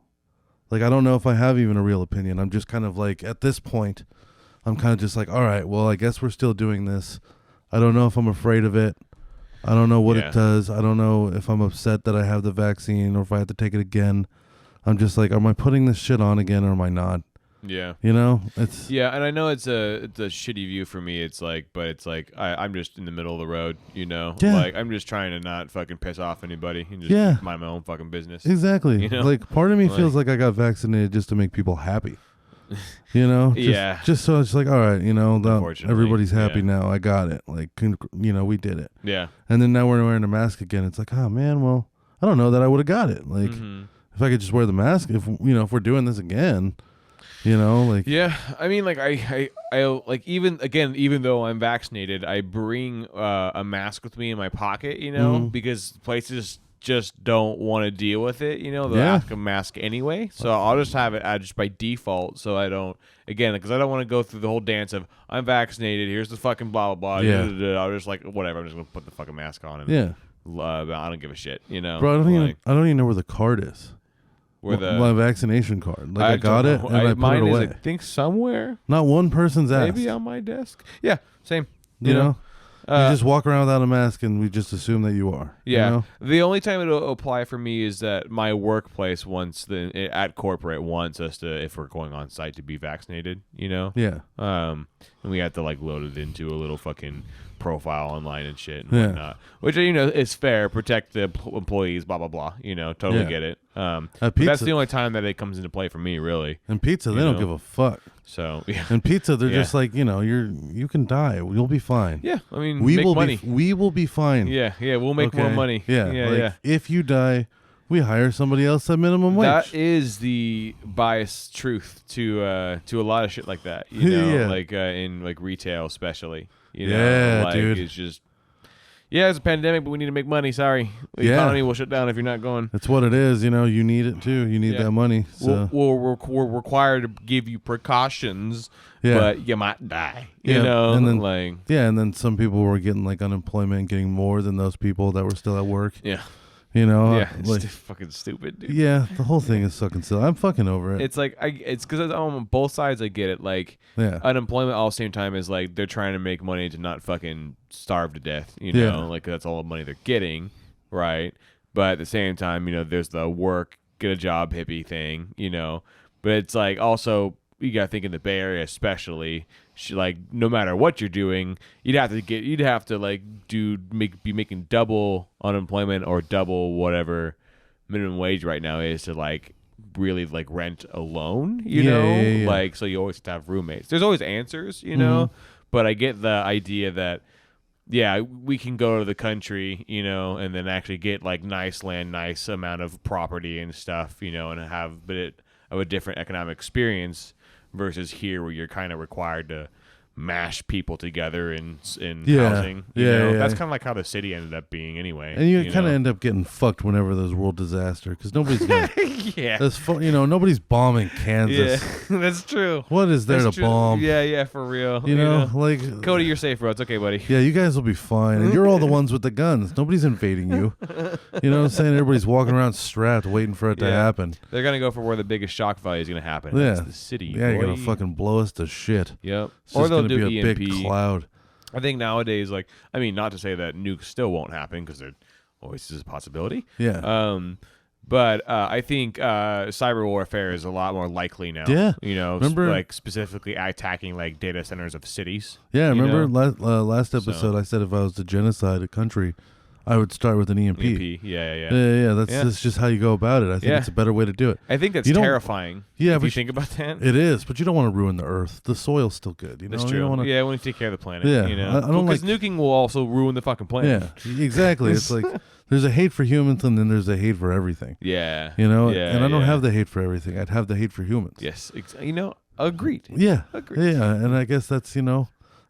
Like, I don't know if I have even a real opinion. I'm just kind of like, at this point, I'm kind of just like, all right, well, I guess we're still doing this. I don't know if I'm afraid of it. I don't know what it does. I don't know if I'm upset that I have the vaccine or if I have to take it again. I'm just like, am I putting this shit on again or am I not? Yeah. You know? It's and I know it's a shitty view for me. It's like, but it's like I'm just in the middle of the road, you know? Yeah. Like, I'm just trying to not fucking piss off anybody and just mind my own fucking business. Exactly. You know? Like, part of me feels like I got vaccinated just to make people happy. You know? Just so it's like, all right, you know, everybody's happy now. I got it. Like, you know, we did it. Yeah. And then now we're wearing a mask again. It's like, oh, man, well, I don't know that I would have got it. Like, if I could just wear the mask, if if we're doing this again, like. Yeah, I mean, like I like even though I'm vaccinated, I bring a mask with me in my pocket, because places just don't want to deal with it, they'll ask a mask anyway. So I'll just have it just by default, so I don't, because I don't want to go through the whole dance of I'm vaccinated, here's the fucking blah blah blah. Yeah. I'll just like whatever. I'm just gonna put the fucking mask on and I don't give a shit, Bro, I don't even know where the card is. Where my vaccination card? Like I got it and I put it away. I think somewhere. Not one person's asked. Maybe on my desk. Yeah, same. You know. You just walk around without a mask, and we just assume that you are. Yeah. The only time it'll apply for me is that my workplace at corporate wants us to, if we're going on site, to be vaccinated. Yeah. And we have to like load it into a little fucking profile online and shit and whatnot, which is fair. Protect the employees. Blah blah blah. Totally get it. But that's the only time that it comes into play for me, really. And pizza, they don't give a fuck. So yeah. And pizza, they're just like you can die. You'll be fine. Yeah, I mean, we make will money. We will be fine. Yeah, we'll make more money. Yeah. If you die, we hire somebody else at minimum wage. That is the biased truth to a lot of shit like that. Like in like retail, especially. Dude. It's just. Yeah, it's a pandemic, but we need to make money. Sorry. The economy will shut down if you're not going. That's what it is. You need it too. You need that money. So. We're required to give you precautions, but you might die. And then some people were getting like unemployment, getting more than those people that were still at work. Yeah. Like, it's fucking stupid, dude. Yeah, the whole thing is fucking silly. I'm fucking over it. It's like it's because on both sides I get it. Like unemployment all the same time is like they're trying to make money to not fucking starve to death. Like that's all the money they're getting, right? But at the same time, there's the work, get a job hippie thing, But it's like also you gotta think in the Bay Area especially. Like no matter what you're doing, you'd have to like be making double unemployment or double whatever minimum wage right now is to like really like rent alone, Yeah. Like so you always have to have roommates. There's always answers, but I get the idea that we can go to the country, and then actually get like nice land, nice amount of property and stuff, and have a different economic experience. Versus here, where you're kind of required to mash people together in housing. That's kind of like how the city ended up being anyway. And you kind of end up getting fucked whenever there's world disaster because nobody's gonna. Nobody's bombing Kansas. Yeah, that's true. What is there to bomb? Yeah, for real. Like Cody, you're safe, bro. It's okay, buddy. Yeah, you guys will be fine, and you're all the ones with the guns. Nobody's invading you. You know what I'm saying? Everybody's walking around strapped, waiting for it to happen. They're gonna go for where the biggest shock value is gonna happen. Yeah, that's the city. Yeah, you're gonna fucking blow us to shit. Yep. Or they'll do be a EMP. big cloud. I think nowadays, not to say that nukes still won't happen because there always is a possibility. Yeah. But I think cyber warfare is a lot more likely now. Yeah. Remember, like specifically attacking like data centers of cities. Yeah. Remember last episode I said if I was to genocide a country, I would start with an EMP. Yeah. That's just how you go about it. I think it's a better way to do it. I think that's terrifying. Yeah, if you think about that, it is. But you don't want to ruin the earth. The soil's still good. That's true. I want to take care of the planet. Yeah, I don't because nuking will also ruin the fucking planet. Yeah, exactly. It's like there's a hate for humans and then there's a hate for everything. Yeah, and I don't have the hate for everything. I'd have the hate for humans. Yes, agreed. Yeah, agreed. Yeah, and I guess that's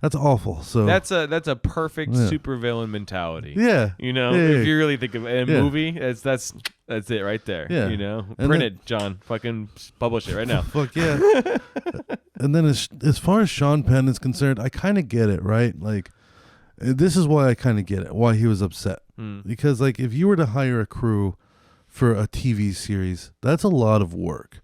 that's awful. So that's a perfect supervillain mentality. Yeah. If you really think of a movie, that's it right there. Yeah. Print it, John. Fucking publish it right now. Fuck yeah. And then as far as Sean Penn is concerned, I kind of get it, right? Like this is why I kind of get it, why he was upset. Because like if you were to hire a crew for a TV series, that's a lot of work.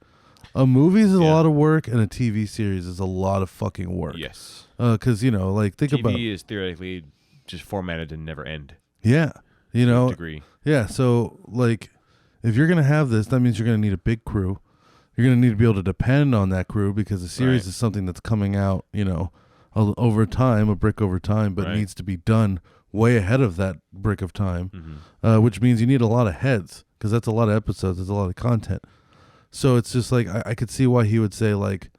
A movie is a lot of work, and a TV series is a lot of fucking work. Yes. Because think about TV is theoretically just formatted to never end. Yeah. To a degree. Yeah. So like, if you're gonna have this, that means you're gonna need a big crew. You're gonna need to be able to depend on that crew because the series is something that's coming out, over time, a brick over time, but needs to be done way ahead of that brick of time, which means you need a lot of heads because that's a lot of episodes. There's a lot of content. So it's just like I could see why he would say like,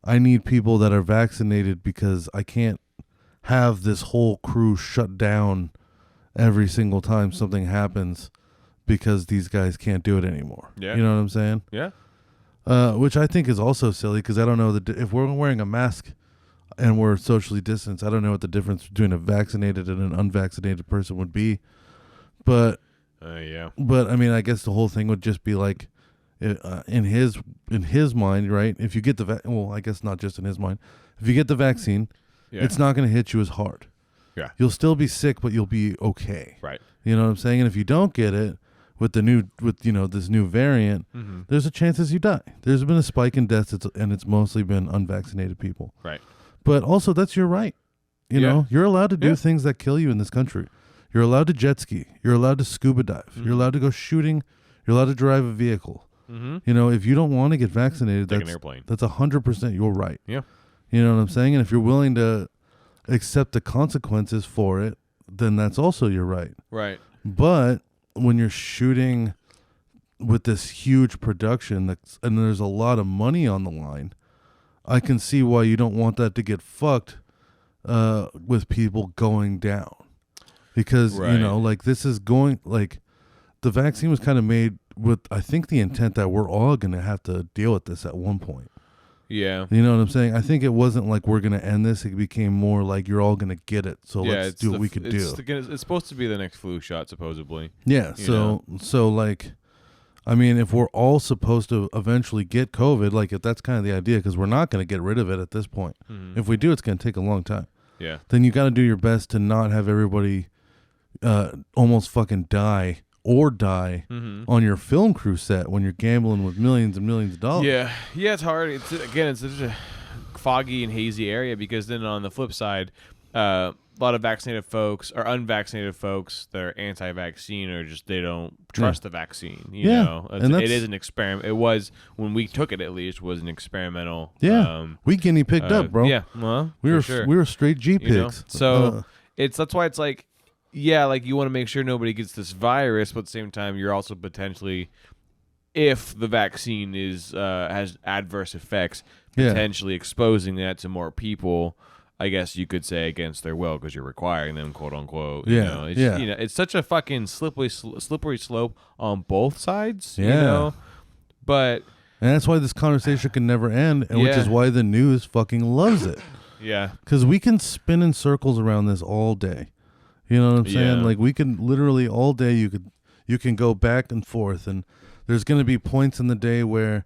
I need people that are vaccinated because I can't have this whole crew shut down every single time something happens because these guys can't do it anymore. Yeah. You know what I'm saying? Yeah. Which I think is also silly because I don't know if we're wearing a mask and we're socially distanced, I don't know what the difference between a vaccinated and an unvaccinated person would be. But But I mean, I guess the whole thing would just be like, in his mind, right? If you get I guess not just in his mind. If you get the vaccine, it's not going to hit you as hard. Yeah. You'll still be sick, but you'll be okay. Right. You know what I'm saying? And if you don't get it with this new variant, there's a chance you die. There's been a spike in deaths, and it's mostly been unvaccinated people. Right. But also, that's your right. You know, you're allowed to do things that kill you in this country. You're allowed to jet ski. You're allowed to scuba dive. You're allowed to go shooting. You're allowed to drive a vehicle. You know, if you don't want to get vaccinated, take an airplane. That's 100% your right. Yeah. You know what I'm saying? And if you're willing to accept the consequences for it, then that's also your right. Right. But when you're shooting with this huge production and there's a lot of money on the line, I can see why you don't want that to get fucked with people going down. Because, you know, like this is the vaccine was kind of made with, I think, the intent that we're all going to have to deal with this at one point. Yeah. You know what I'm saying? I think it wasn't like we're going to end this. It became more like you're all going to get it. So let's do what we could do. It's supposed to be the next flu shot, supposedly. Yeah. So like, I mean, if we're all supposed to eventually get COVID, like if that's kind of the idea, because we're not going to get rid of it at this point. If we do, it's going to take a long time. Yeah. Then you got to do your best to not have everybody almost fucking die on your film crew set when you're gambling with millions and millions of dollars. Yeah, it's hard. It's such a foggy and hazy area because then on the flip side, a lot of vaccinated folks or unvaccinated folks that are anti-vaccine or just they don't trust the vaccine. You know, it is an experiment. It was when we took it, at least, was an experimental. Yeah, we guinea pigged up, bro. Yeah, well, we were straight G pigs. You know? So that's why it's like. Yeah, like you want to make sure nobody gets this virus, but at the same time, you're also potentially, if the vaccine has adverse effects, potentially exposing that to more people. I guess you could say against their will because you're requiring them, quote unquote. You know, it's such a fucking slippery slope on both sides. Yeah. You know? And that's why this conversation can never end, and which is why the news fucking loves it. Yeah. Because we can spin in circles around this all day. You know what I'm saying? Yeah. Like we can literally all day you can go back and forth, and there's going to be points in the day where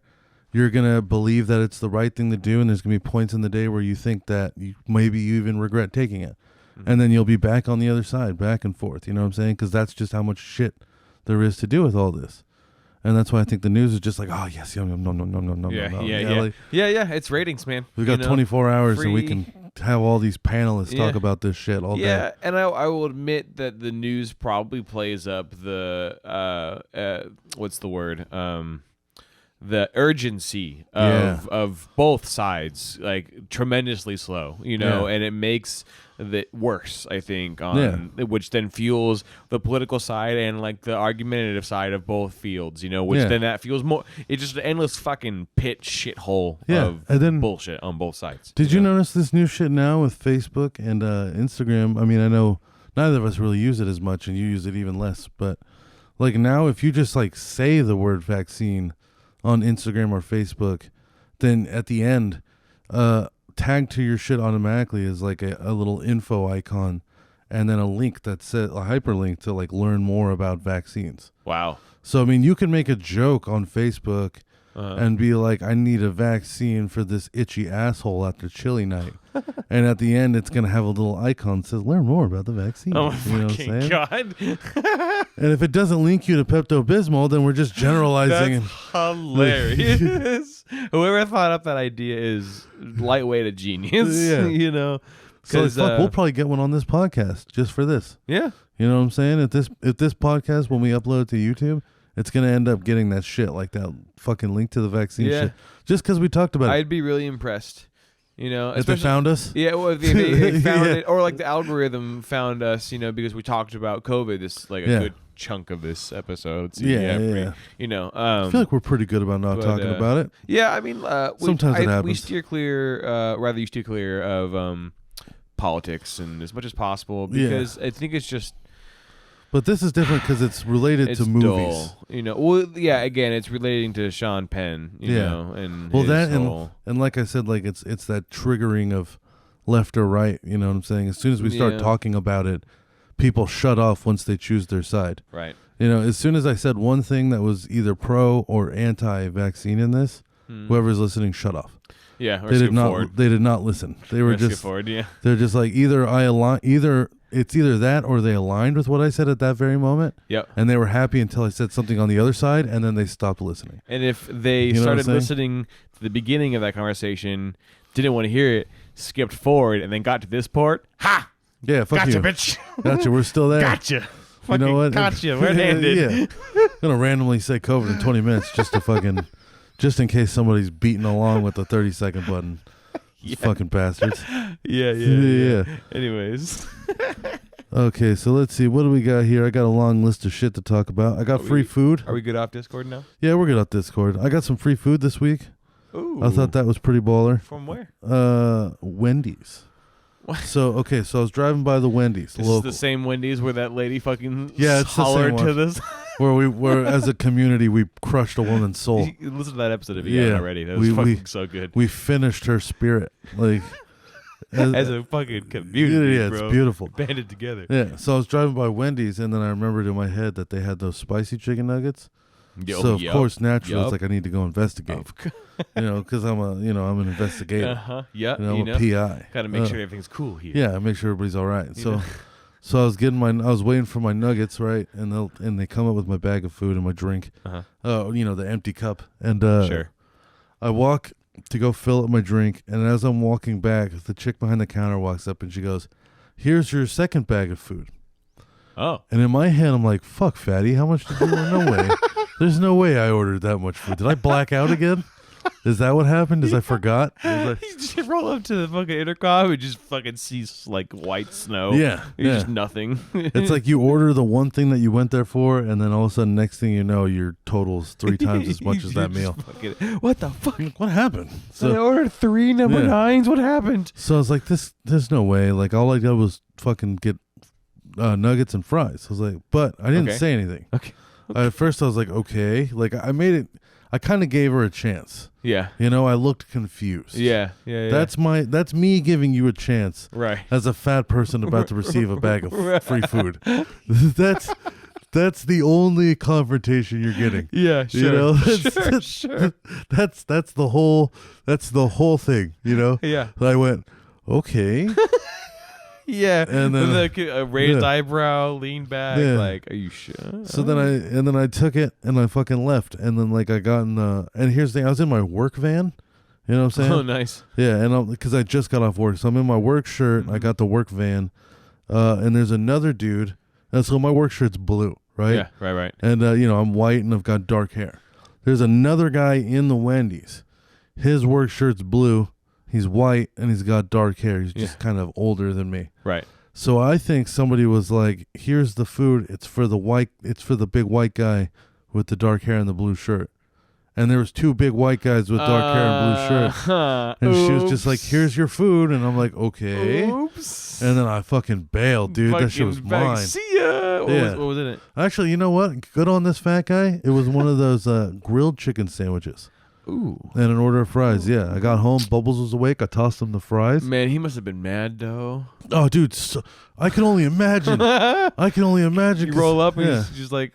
you're going to believe that it's the right thing to do, and there's going to be points in the day where you think that maybe you even regret taking it. And then you'll be back on the other side, back and forth, you know what I'm saying? Because that's just how much shit there is to do with all this. And that's why I think the news is just like, oh, yes, no. Yeah, it's ratings, man. We've got 24 hours and we can have all these panelists talk about this shit all day. Yeah, and I will admit that the news probably plays up the, what's the word? The urgency of both sides, like tremendously slow, you know, and it makes it worse, I think, which then fuels the political side and like the argumentative side of both fields, you know, which then that fuels more. It's just an endless fucking shithole of and then, bullshit on both sides. Did you notice this new shit now with Facebook and Instagram? I mean, I know neither of us really use it as much, and you use it even less, but like now, if you just like say the word vaccine on Instagram or Facebook, then at the end, tagged to your shit automatically is like a little info icon, and then a link that says a hyperlink to like learn more about vaccines. Wow. So I mean, you can make a joke on Facebook and be like, I need a vaccine for this itchy asshole after chili night. And at the end, it's going to have a little icon that says, learn more about the vaccine. Oh, my fucking God. And if it doesn't link you to Pepto-Bismol, then we're just generalizing. That's hilarious. Whoever thought up that idea is lightweight a genius. Yeah. You know? So we'll probably get one on this podcast just for this. Yeah. You know what I'm saying? If this podcast, when we upload it to YouTube, it's going to end up getting that shit, like that fucking link to the vaccine shit. Just because we talked about it. I'd be really impressed. You know, if they found us? Yeah, well, if they found it, or like the algorithm found us, you know, because we talked about COVID, this like a good chunk of this episode. So Yeah. You know, I feel like we're pretty good about not talking about it. Yeah, I mean, sometimes it happens. We steer clear, rather you steer clear of politics and as much as possible because I think it's just. But this is different because it's related to movies. Dull, you know. Well, yeah. Again, it's relating to Sean Penn. You know, and and like I said, like it's that triggering of left or right. You know what I'm saying? As soon as we start talking about it, people shut off once they choose their side. Right. You know, as soon as I said one thing that was either pro or anti-vaccine in this, whoever's listening, shut off. Yeah, or they did not. Forward. They did not listen. They were just. Forward, yeah. They're just like it's either that or they aligned with what I said at that very moment. Yep. And they were happy until I said something on the other side, and then they stopped listening. And if they started listening to the beginning of that conversation, didn't want to hear it, skipped forward, and then got to this part, ha! Yeah, fuck gotcha, you. Bitch. Gotcha, we're still there. Gotcha. You know what? Gotcha, red-handed. Yeah. I'm going to randomly say COVID in 20 minutes just in case somebody's beating along with the 30-second button. You fucking bastards. Yeah. Anyways. Okay, so let's see. What do we got here? I got a long list of shit to talk about. I got free food. Are we good off Discord now? Yeah, we're good off Discord. I got some free food this week. Ooh. I thought that was pretty baller. From where? Wendy's. What? So I was driving by the Wendy's. This is the same Wendy's where that lady fucking it's hollered the same to this. where as a community we crushed a woman's soul. Listen to that episode if you haven't already. That was fucking so good. We finished her spirit, like as a fucking community. Yeah, bro. It's beautiful. Banded together. Yeah. So I was driving by Wendy's, and then I remembered in my head that they had those spicy chicken nuggets. So of course, naturally, it's like I need to go investigate. You know, because I'm an investigator. Yeah. I'm a PI. Got to make sure everything's cool here. Yeah, make sure everybody's all right. So I was waiting for my nuggets, right? And they come up with my bag of food and my drink. The empty cup. And sure. I walk to go fill up my drink, and as I'm walking back, the chick behind the counter walks up and she goes, "Here's your second bag of food." Oh. And in my head, I'm like, "Fuck, fatty, how much did you order?" No way. There's no way I ordered that much food. Did I black out again? Is that what happened? Is I forgot? You just roll up to the fucking intercom and just fucking sees like white snow. Yeah. Just nothing. It's like you order the one thing that you went there for, and then all of a sudden, next thing you know, your total's 3 times as much as that meal. What the fuck? What happened? So I ordered 3 number 9s. What happened? So I was like, there's no way. Like, all I did was fucking get nuggets and fries. I was like, but I didn't say anything. Okay. At first, I was like, okay. Like, I made it. I kind of gave her a chance. Yeah. You know, I looked confused. Yeah. That's me giving you a chance. Right. As a fat person about to receive a bag of free food. That's the only confrontation you're getting. Yeah, sure. You know? Sure. That's the whole thing, you know? Yeah. I went, okay. Yeah, and then a raised eyebrow, lean back, like, are you sure? So then I took it and I fucking left, and then like I got in and here's the thing, I was in my work van, you know what I'm saying? Oh, nice. Yeah, and because I just got off work, so I'm in my work shirt. I got the work van, and there's another dude, and so my work shirt's blue, right? Yeah, right. And I'm white and I've got dark hair. There's another guy in the Wendy's, his work shirt's blue. He's white and he's got dark hair. He's just kind of older than me. Right. So I think somebody was like, "Here's the food. It's for the big white guy with the dark hair and the blue shirt." And there was 2 big white guys with dark hair and blue shirts. And she was just like, "Here's your food." And I'm like, "Okay." Oops. And then I fucking bailed, dude. That shit was mine. See ya. What was in it? Actually, you know what? Good on this fat guy. It was one of those grilled chicken sandwiches. Ooh. And an order of fries. Yeah. I got home. Bubbles was awake. I tossed him the fries. Man, he must have been mad, though. Oh, dude. I can only imagine. You roll up and he's just like,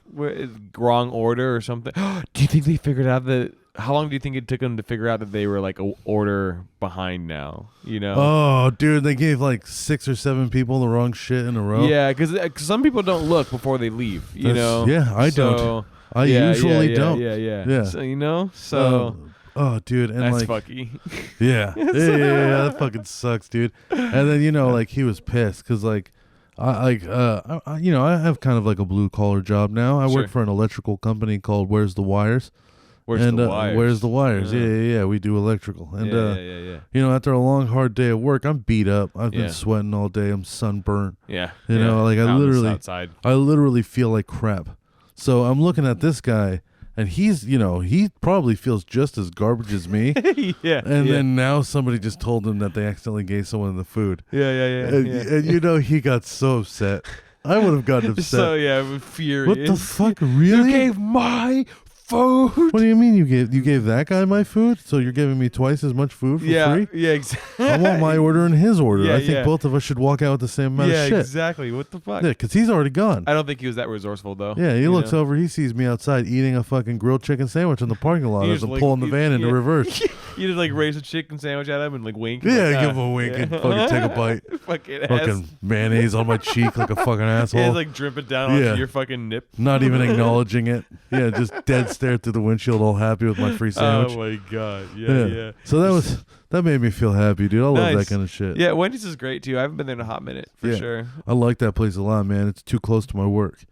wrong order or something. Do you think they figured out that? How long do you think it took them to figure out that they were like a order behind now? You know? Oh, dude. They gave like 6 or 7 people the wrong shit in a row. Yeah, because some people don't look before they leave, you know? Yeah, I don't. I usually don't. Yeah. So, you know? Oh, dude. And that's like, fucky. Yeah. Yeah. That fucking sucks, dude. And then, like, he was pissed because, like, I have kind of like a blue collar job now. I work for an electrical company called Where's the Wires. Where's the Wires? Yeah. We do electrical. And, yeah. After a long, hard day of work, I'm beat up. I've been sweating all day. I'm sunburnt. Yeah. You know, like I literally feel like crap. So I'm looking at this guy, and he probably feels just as garbage as me. Yeah. And then now somebody just told him that they accidentally gave someone the food. Yeah. And he got so upset. I would have gotten upset. So yeah, I'm furious. What the fuck? Really? You gave my food. What do you mean you gave that guy my food? So you're giving me twice as much food for free? Yeah, exactly. I want my order and his order. Yeah, I think both of us should walk out with the same amount of shit. Yeah, exactly. What the fuck? Yeah, because he's already gone. I don't think he was that resourceful though. Yeah, he looks over. He sees me outside eating a fucking grilled chicken sandwich in the parking lot as I'm pulling the van into reverse. You just like raise a chicken sandwich at him and like wink. Yeah, like, give him a wink and fucking take a bite. fucking mayonnaise on my cheek like a fucking asshole. Yeah, it's like dripping down onto your fucking nip. Not even acknowledging it. Yeah, just dead stare through the windshield, all happy with my free sandwich. Oh my god. Yeah. So that made me feel happy, dude. I love that kind of shit. Yeah, Wendy's is great too. I haven't been there in a hot minute for sure. I like that place a lot, man. It's too close to my work.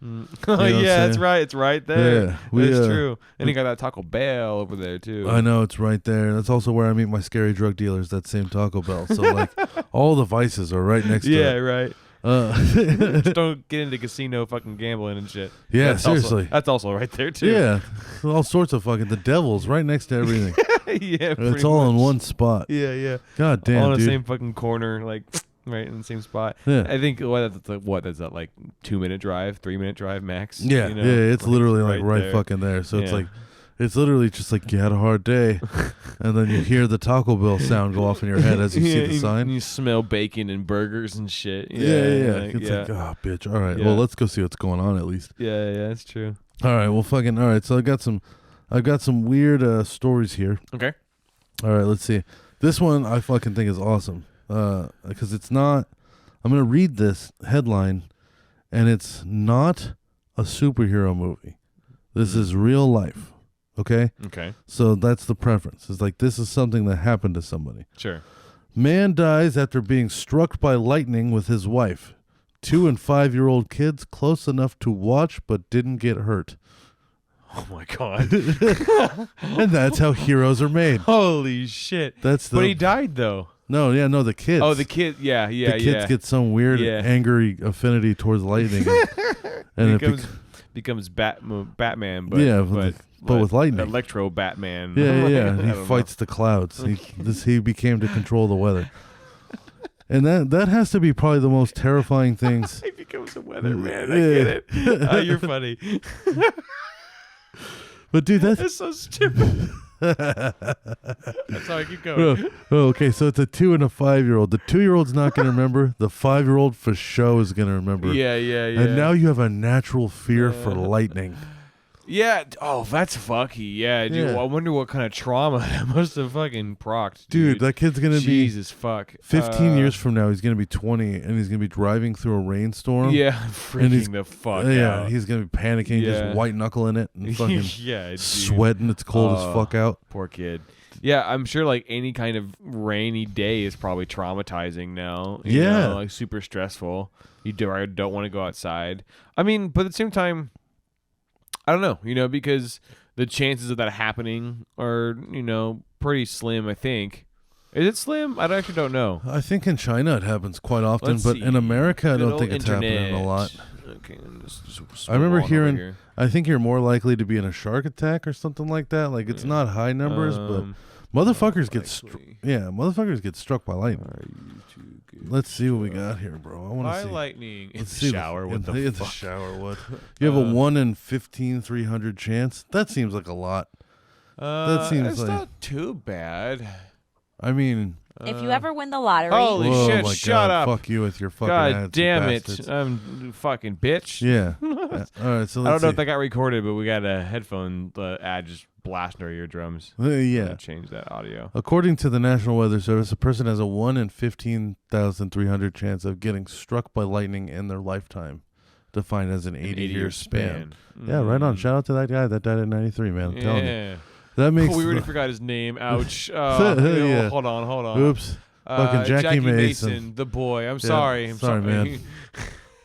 Oh yeah, that's right. It's right there. Yeah, that's true. And you got that Taco Bell over there too. I know, it's right there. That's also where I meet my scary drug dealers. That same Taco Bell. So like, all the vices are right next to it. Yeah, right. Just don't get into casino fucking gambling and shit. Yeah, seriously. That's also right there too. Yeah, all sorts of fucking the devil's right next to everything. Yeah, it's all in one spot. Yeah. God damn, all in dude. the same fucking corner, like right in the same spot. Yeah. I think that's that like 2-minute drive, 3-minute drive max. Yeah, you know? it's literally like right there. fucking there. So it's like. It's literally just like you had a hard day, and then you hear the Taco Bell sound go off in your head as you see the sign. You smell bacon and burgers and shit. Yeah. It's like, oh, bitch. All right, well, let's go see what's going on at least. Yeah, that's true. All right, well, all right. So I've got some weird stories here. Okay. All right, let's see. This one I fucking think is awesome because it's not. I'm gonna read this headline, and it's not a superhero movie. This is real life. Okay? So that's the preference. It's like this is something that happened to somebody. Sure. Man dies after being struck by lightning with his wife. 2 and 5-year-old kids close enough to watch but didn't get hurt. Oh my god. And that's how heroes are made. Holy shit. But he died though. No, the kids. Oh, the kid. Yeah. The kids get some weird angry affinity towards lightning. And it becomes Batman, but with lightning. Electro Batman. Yeah. He fights the clouds. He became to control the weather. And that has to be probably the most terrifying things. He becomes a weatherman. I get it. Oh, you're funny. But dude, that's so stupid. Sorry, keep going. Okay, so it's a 2 and a 5-year-old. The 2-year-old's not going to remember. The 5-year-old for sure is going to remember. Yeah. And now you have a natural fear for lightning. Yeah. Oh, that's fucky. Yeah, dude. Yeah. Well, I wonder what kind of trauma that must have fucking procced. Dude, that kid's going to be... Jesus fuck. 15 years from now, he's going to be 20, and he's going to be driving through a rainstorm. Yeah, freaking the fuck out. Yeah, he's going to be panicking, just white-knuckling it, and fucking sweating. It's cold as fuck out. Poor kid. Yeah, I'm sure like any kind of rainy day is probably traumatizing now. You know, like super stressful. You don't want to go outside. I mean, but at the same time... I don't know, because the chances of that happening are, pretty slim, I think. Is it slim? I actually don't know. I think in China it happens quite often, but in America I don't think it's happening a lot. Okay, I remember hearing, I think you're more likely to be in a shark attack or something like that. Like it's not high numbers, but motherfuckers get struck by lightning. Let's see what we got here, bro. I want to see. By lightning in the shower. What the fuck? In the shower, what? You have a 1 in 15,300 chance? That seems like a lot. That seems it's not too bad. I mean... if you ever win the lottery... Holy shit, shut up. Fuck you with your fucking God damn it. Fucking bitch. Yeah. All right, so I don't know if that got recorded, but we got a headphone ad just blasting our eardrums. Yeah. Change that audio. According to the National Weather Service, a person has a 1 in 15,300 chance of getting struck by lightning in their lifetime, defined as an 80-year span. Yeah, right on. Shout out to that guy that died at 93, man. I'm telling you. That makes we already forgot his name. Ouch. Hold on. Oops. Fucking Jackie Mason. The boy. I'm sorry. I'm sorry, man.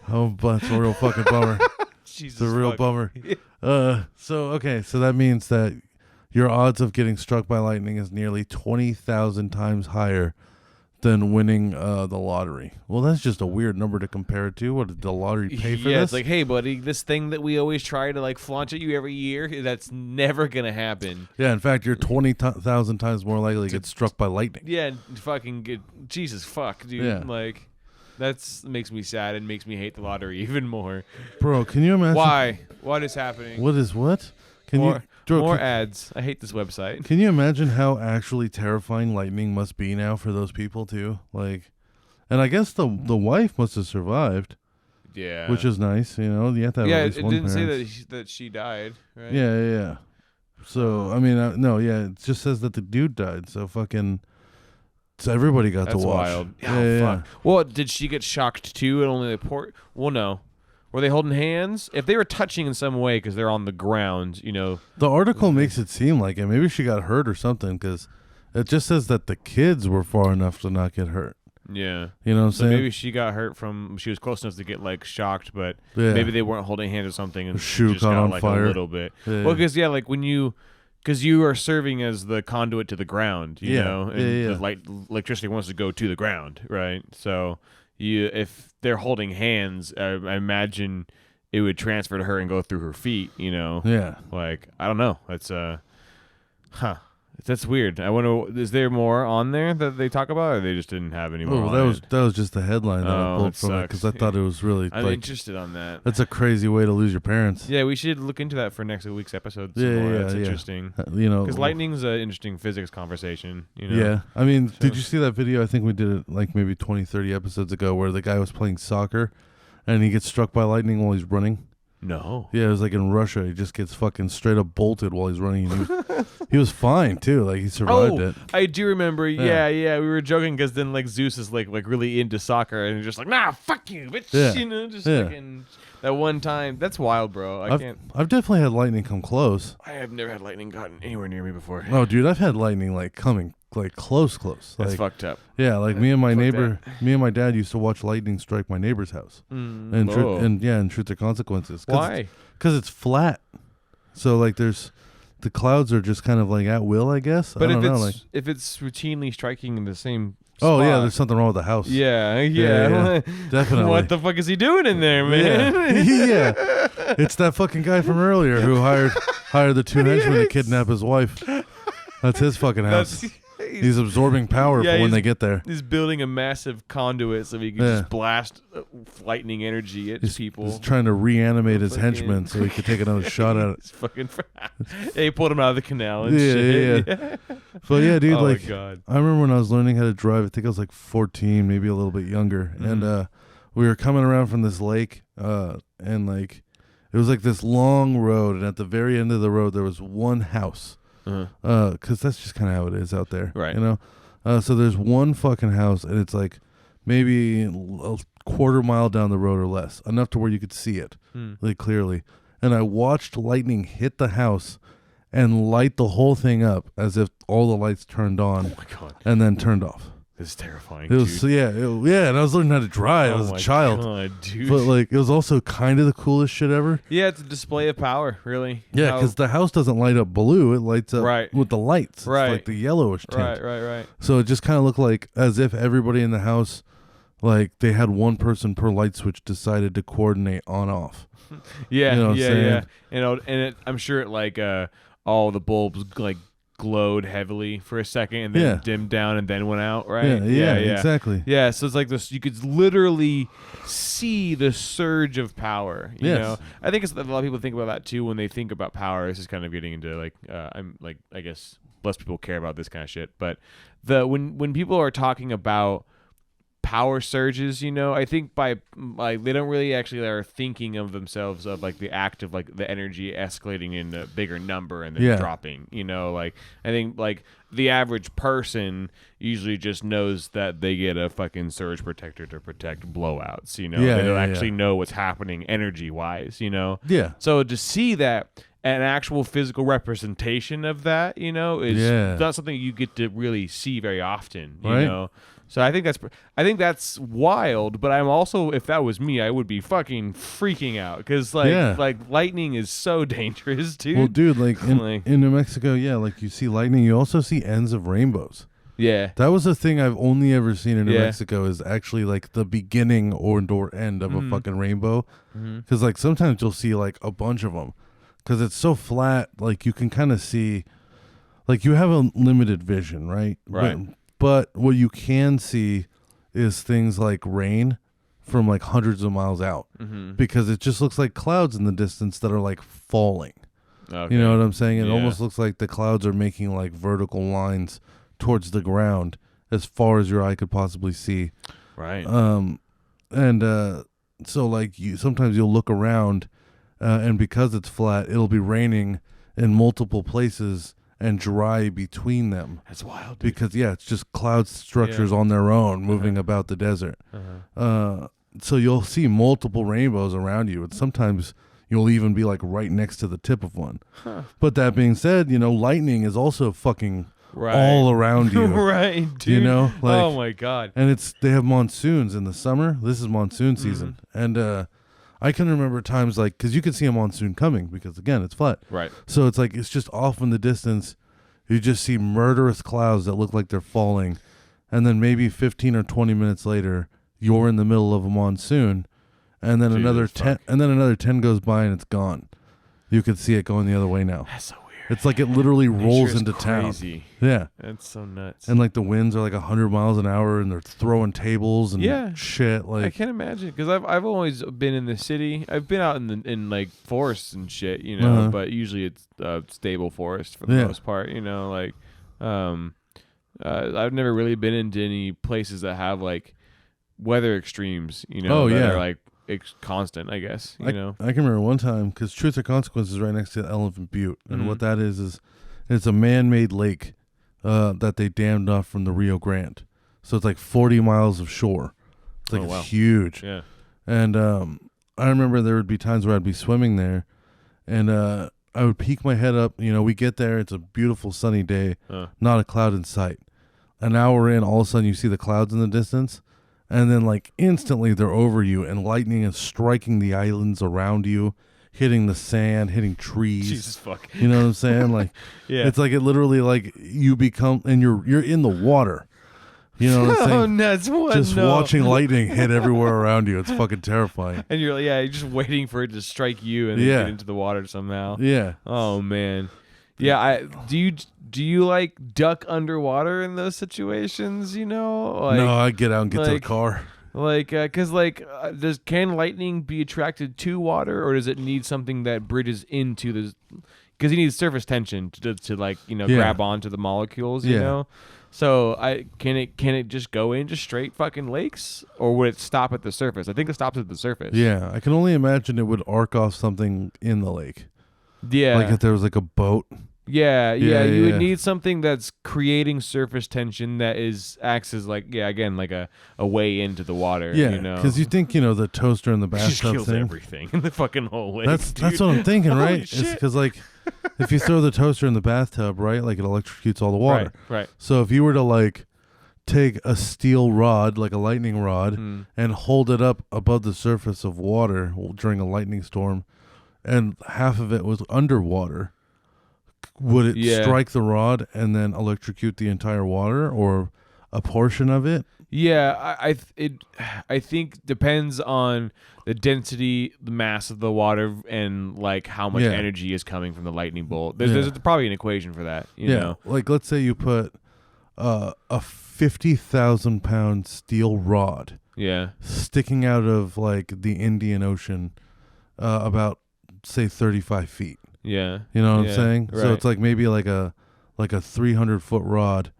Oh, that's a real fucking bummer. Jesus, it's a real bummer. So that means that your odds of getting struck by lightning is nearly 20,000 times higher than winning the lottery. Well, that's just a weird number to compare it to. What did the lottery pay for this? Yeah, it's like, hey, buddy, this thing that we always try to like flaunt at you every year, that's never gonna happen. Yeah, in fact, you're 20,000 times more likely to get struck by lightning. Yeah, fucking Jesus fuck, dude. Yeah. Like, That makes me sad and makes me hate the lottery even more. Bro, can you imagine? Why? What is happening? What is what? More ads. I hate this website. Can you imagine how actually terrifying lightning must be now for those people too? Like, and I guess the wife must have survived. Yeah. Which is nice, you know. You have to have at least one didn't parent. say that she died, right? Yeah. So I mean, no, yeah, it just says that the dude died. So everybody got to watch. Wild. Yeah. Well, did she get shocked too? And only the port? Well, no. Were they holding hands? If they were touching in some way because they're on the ground, you know. The article makes it seem like it. Maybe she got hurt or something because it just says that the kids were far enough to not get hurt. Yeah. You know what I'm saying? Maybe she got hurt she was close enough to get like shocked, but maybe they weren't holding hands or something and shoe just caught got on like fire. A little bit. Yeah. Well, because like because you are serving as the conduit to the ground, you know, and the electricity wants to go to the ground, right? So if they're holding hands, I imagine it would transfer to her and go through her feet, you know? Yeah. Like, I don't know. That's That's weird. I wonder, is there more on there that they talk about, or they just didn't have any more? Well, that was just the headline that I pulled from it because I thought it was really. I'm interested on that. That's a crazy way to lose your parents. Yeah, we should look into that for next week's episode. Yeah, that's interesting. You know, because lightning's an interesting physics conversation. You know? Yeah, I mean, did you see that video? I think we did it like maybe 20, 30 episodes ago, where the guy was playing soccer, and he gets struck by lightning while he's running. No. Yeah, it was like in Russia. He just gets fucking straight up bolted while he's running. He was fine too. Like he survived it. I do remember. Yeah. We were joking because then like Zeus is like really into soccer and he's just like, nah, fuck you, bitch. Yeah. You know, just fucking that one time. That's wild, bro. I've definitely had lightning come close. I have never had lightning gotten anywhere near me before. Oh, dude, I've had lightning like coming like close. That's like, fucked up. Yeah, like me and my neighbor, me and my dad used to watch lightning strike my neighbor's house. And Truth or Consequences. Why? Because it's flat. So like the clouds are just kind of like at will, I guess. But I don't know, if it's routinely striking in the same spot, spot, there's something wrong with the house. Yeah. Definitely. What the fuck is he doing in there, man? Yeah. It's that fucking guy from earlier who hired the two henchmen to kidnap his wife. That's his fucking house. He's absorbing power for when they get there. He's building a massive conduit so he can just blast lightning energy at people. He's trying to reanimate his henchmen so he could take another shot at it. He pulled him out of the canal and shit. Yeah. So yeah, dude, my God. I remember when I was learning how to drive, I think I was like 14, maybe a little bit younger. And we were coming around from this lake, and like it was like this long road, and at the very end of the road there was one house. Because that's just kind of how it is out there, right? You know, so there's one fucking house, and it's like maybe a quarter mile down the road or less, enough to where you could see it like clearly. And I watched lightning hit the house and light the whole thing up as if all the lights turned on. Oh my God! And then turned off. This is terrifying. It was and I was learning how to drive. I was a child, God, dude. But like it was also kind of the coolest shit ever. Yeah, it's a display of power, really. Yeah, because the house doesn't light up blue; it lights up with the lights. It's like the yellowish tint. Right. So it just kind of looked like as if everybody in the house, like they had one person per light switch, decided to coordinate on off. Yeah, you know what I'm saying? And I'm sure it like all the bulbs like glowed heavily for a second and then dimmed down and then went out, right? Yeah, exactly. Yeah, so it's like this, you could literally see the surge of power, you know? I think a lot of people think about that too when they think about power. This is kind of getting into like, I guess less people care about this kind of shit, but when people are talking about power surges, you know, I think by like they don't really actually are thinking of themselves of like the act of like the energy escalating in a bigger number and then dropping, you know, like I think like the average person usually just knows that they get a fucking surge protector to protect blowouts, you know. They don't actually know what's happening energy wise, you know. So to see that an actual physical representation of that, you know, is not something you get to really see very often, you know. So I think that's wild, but I'm also, if that was me, I would be fucking freaking out because like lightning is so dangerous, dude. Well, dude, like in New Mexico, like you see lightning, you also see ends of rainbows. Yeah, that was a thing I've only ever seen in New Mexico is actually like the beginning or end of a fucking rainbow, because like sometimes you'll see like a bunch of them because it's so flat, like you can kind of see, like you have a limited vision, right? Right. But what you can see is things like rain from like hundreds of miles out because it just looks like clouds in the distance that are like falling. Okay. You know what I'm saying? It almost looks like the clouds are making like vertical lines towards the ground as far as your eye could possibly see. Right. So like sometimes you'll look around and because it's flat, it'll be raining in multiple places and dry between them. That's wild, dude. Because it's just cloud structures on their own moving about the desert. So you'll see multiple rainbows around you, and sometimes you'll even be like right next to the tip of one. But that being said, lightning is also fucking all around you. Right, dude. Like, oh my God. And they have monsoons in the summer. This is monsoon season. And I can remember times like, because you can see a monsoon coming because again, it's flat. Right. So it's like, it's just off in the distance. You just see murderous clouds that look like they're falling. And then maybe 15 or 20 minutes later, you're in the middle of a monsoon, and then another 10 goes by and it's gone. You can see it going the other way now. That's so weird. It's like it literally rolls into crazy. Town. Yeah. That's so nuts. And like the winds are like 100 miles an hour and they're throwing tables and shit. Like I can't imagine because I've always been in the city. I've been out in like forests and shit, but usually it's stable forest for the most part, like I've never really been into any places that have like weather extremes, that are like constant, I guess. I can remember one time because Truth or Consequences is right next to Elephant Butte, and what that is it's a man-made lake that they dammed off from the Rio Grande, so it's like 40 miles of shore. It's like it's huge. Yeah. And I remember there would be times where I'd be swimming there, and I would peek my head up. We get there, it's a beautiful sunny day, not a cloud in sight. An hour in, all of a sudden you see the clouds in the distance. And then, like, instantly they're over you, and lightning is striking the islands around you, hitting the sand, hitting trees. Jesus fuck. You know what I'm saying? Like, it's like it literally, like, you become, and you're in the water. You know what I'm saying? Oh, nuts. What? Just watching lightning hit everywhere around you. It's fucking terrifying. And you're like, you're just waiting for it to strike you and then get into the water somehow. Yeah. Oh, man. Yeah, do you like duck underwater in those situations? Like, no, I get out and get to the car. Like, can lightning be attracted to water, or does it need something that bridges into the? Because you need surface tension to like grab onto the molecules. You know. So can it just go into straight fucking lakes, or would it stop at the surface? I think it stops at the surface. Yeah, I can only imagine it would arc off something in the lake. Yeah. Like if there was like a boat. Yeah. You would need something that's creating surface tension that acts as like a way into the water. Yeah, because you think the toaster in the bathtub just kills thing. Everything in the fucking whole lake. That's what I'm thinking, right? Holy shit. It's because like if you throw the toaster in the bathtub, right, like it electrocutes all the water. Right. So if you were to like take a steel rod, like a lightning rod, and hold it up above the surface of water during a lightning storm, and half of it was underwater, would it strike the rod and then electrocute the entire water or a portion of it? Yeah, I think depends on the density, the mass of the water, and like how much energy is coming from the lightning bolt. There's probably an equation for that. You know? Like let's say you put a 50,000 pound steel rod, sticking out of like the Indian Ocean, about say 35 feet. Yeah. You know what I'm saying? Right. So it's like maybe like a 300-foot rod.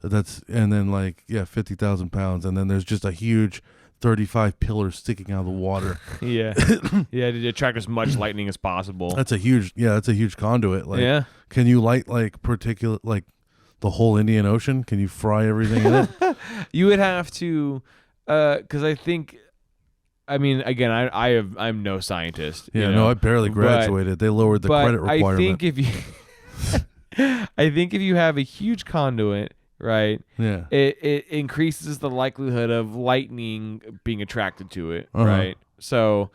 That's and then like 50,000 pounds, and then there's just a huge 35 pillars sticking out of the water. To attract as much lightning as possible. That's a huge conduit. Like, can you light like like the whole Indian Ocean? Can you fry everything in it? You would have to, because I think. I mean, again, I'm no scientist. I barely graduated. They lowered the credit requirement. I think if you have a huge conduit, right? Yeah. It increases the likelihood of lightning being attracted to it, right? So,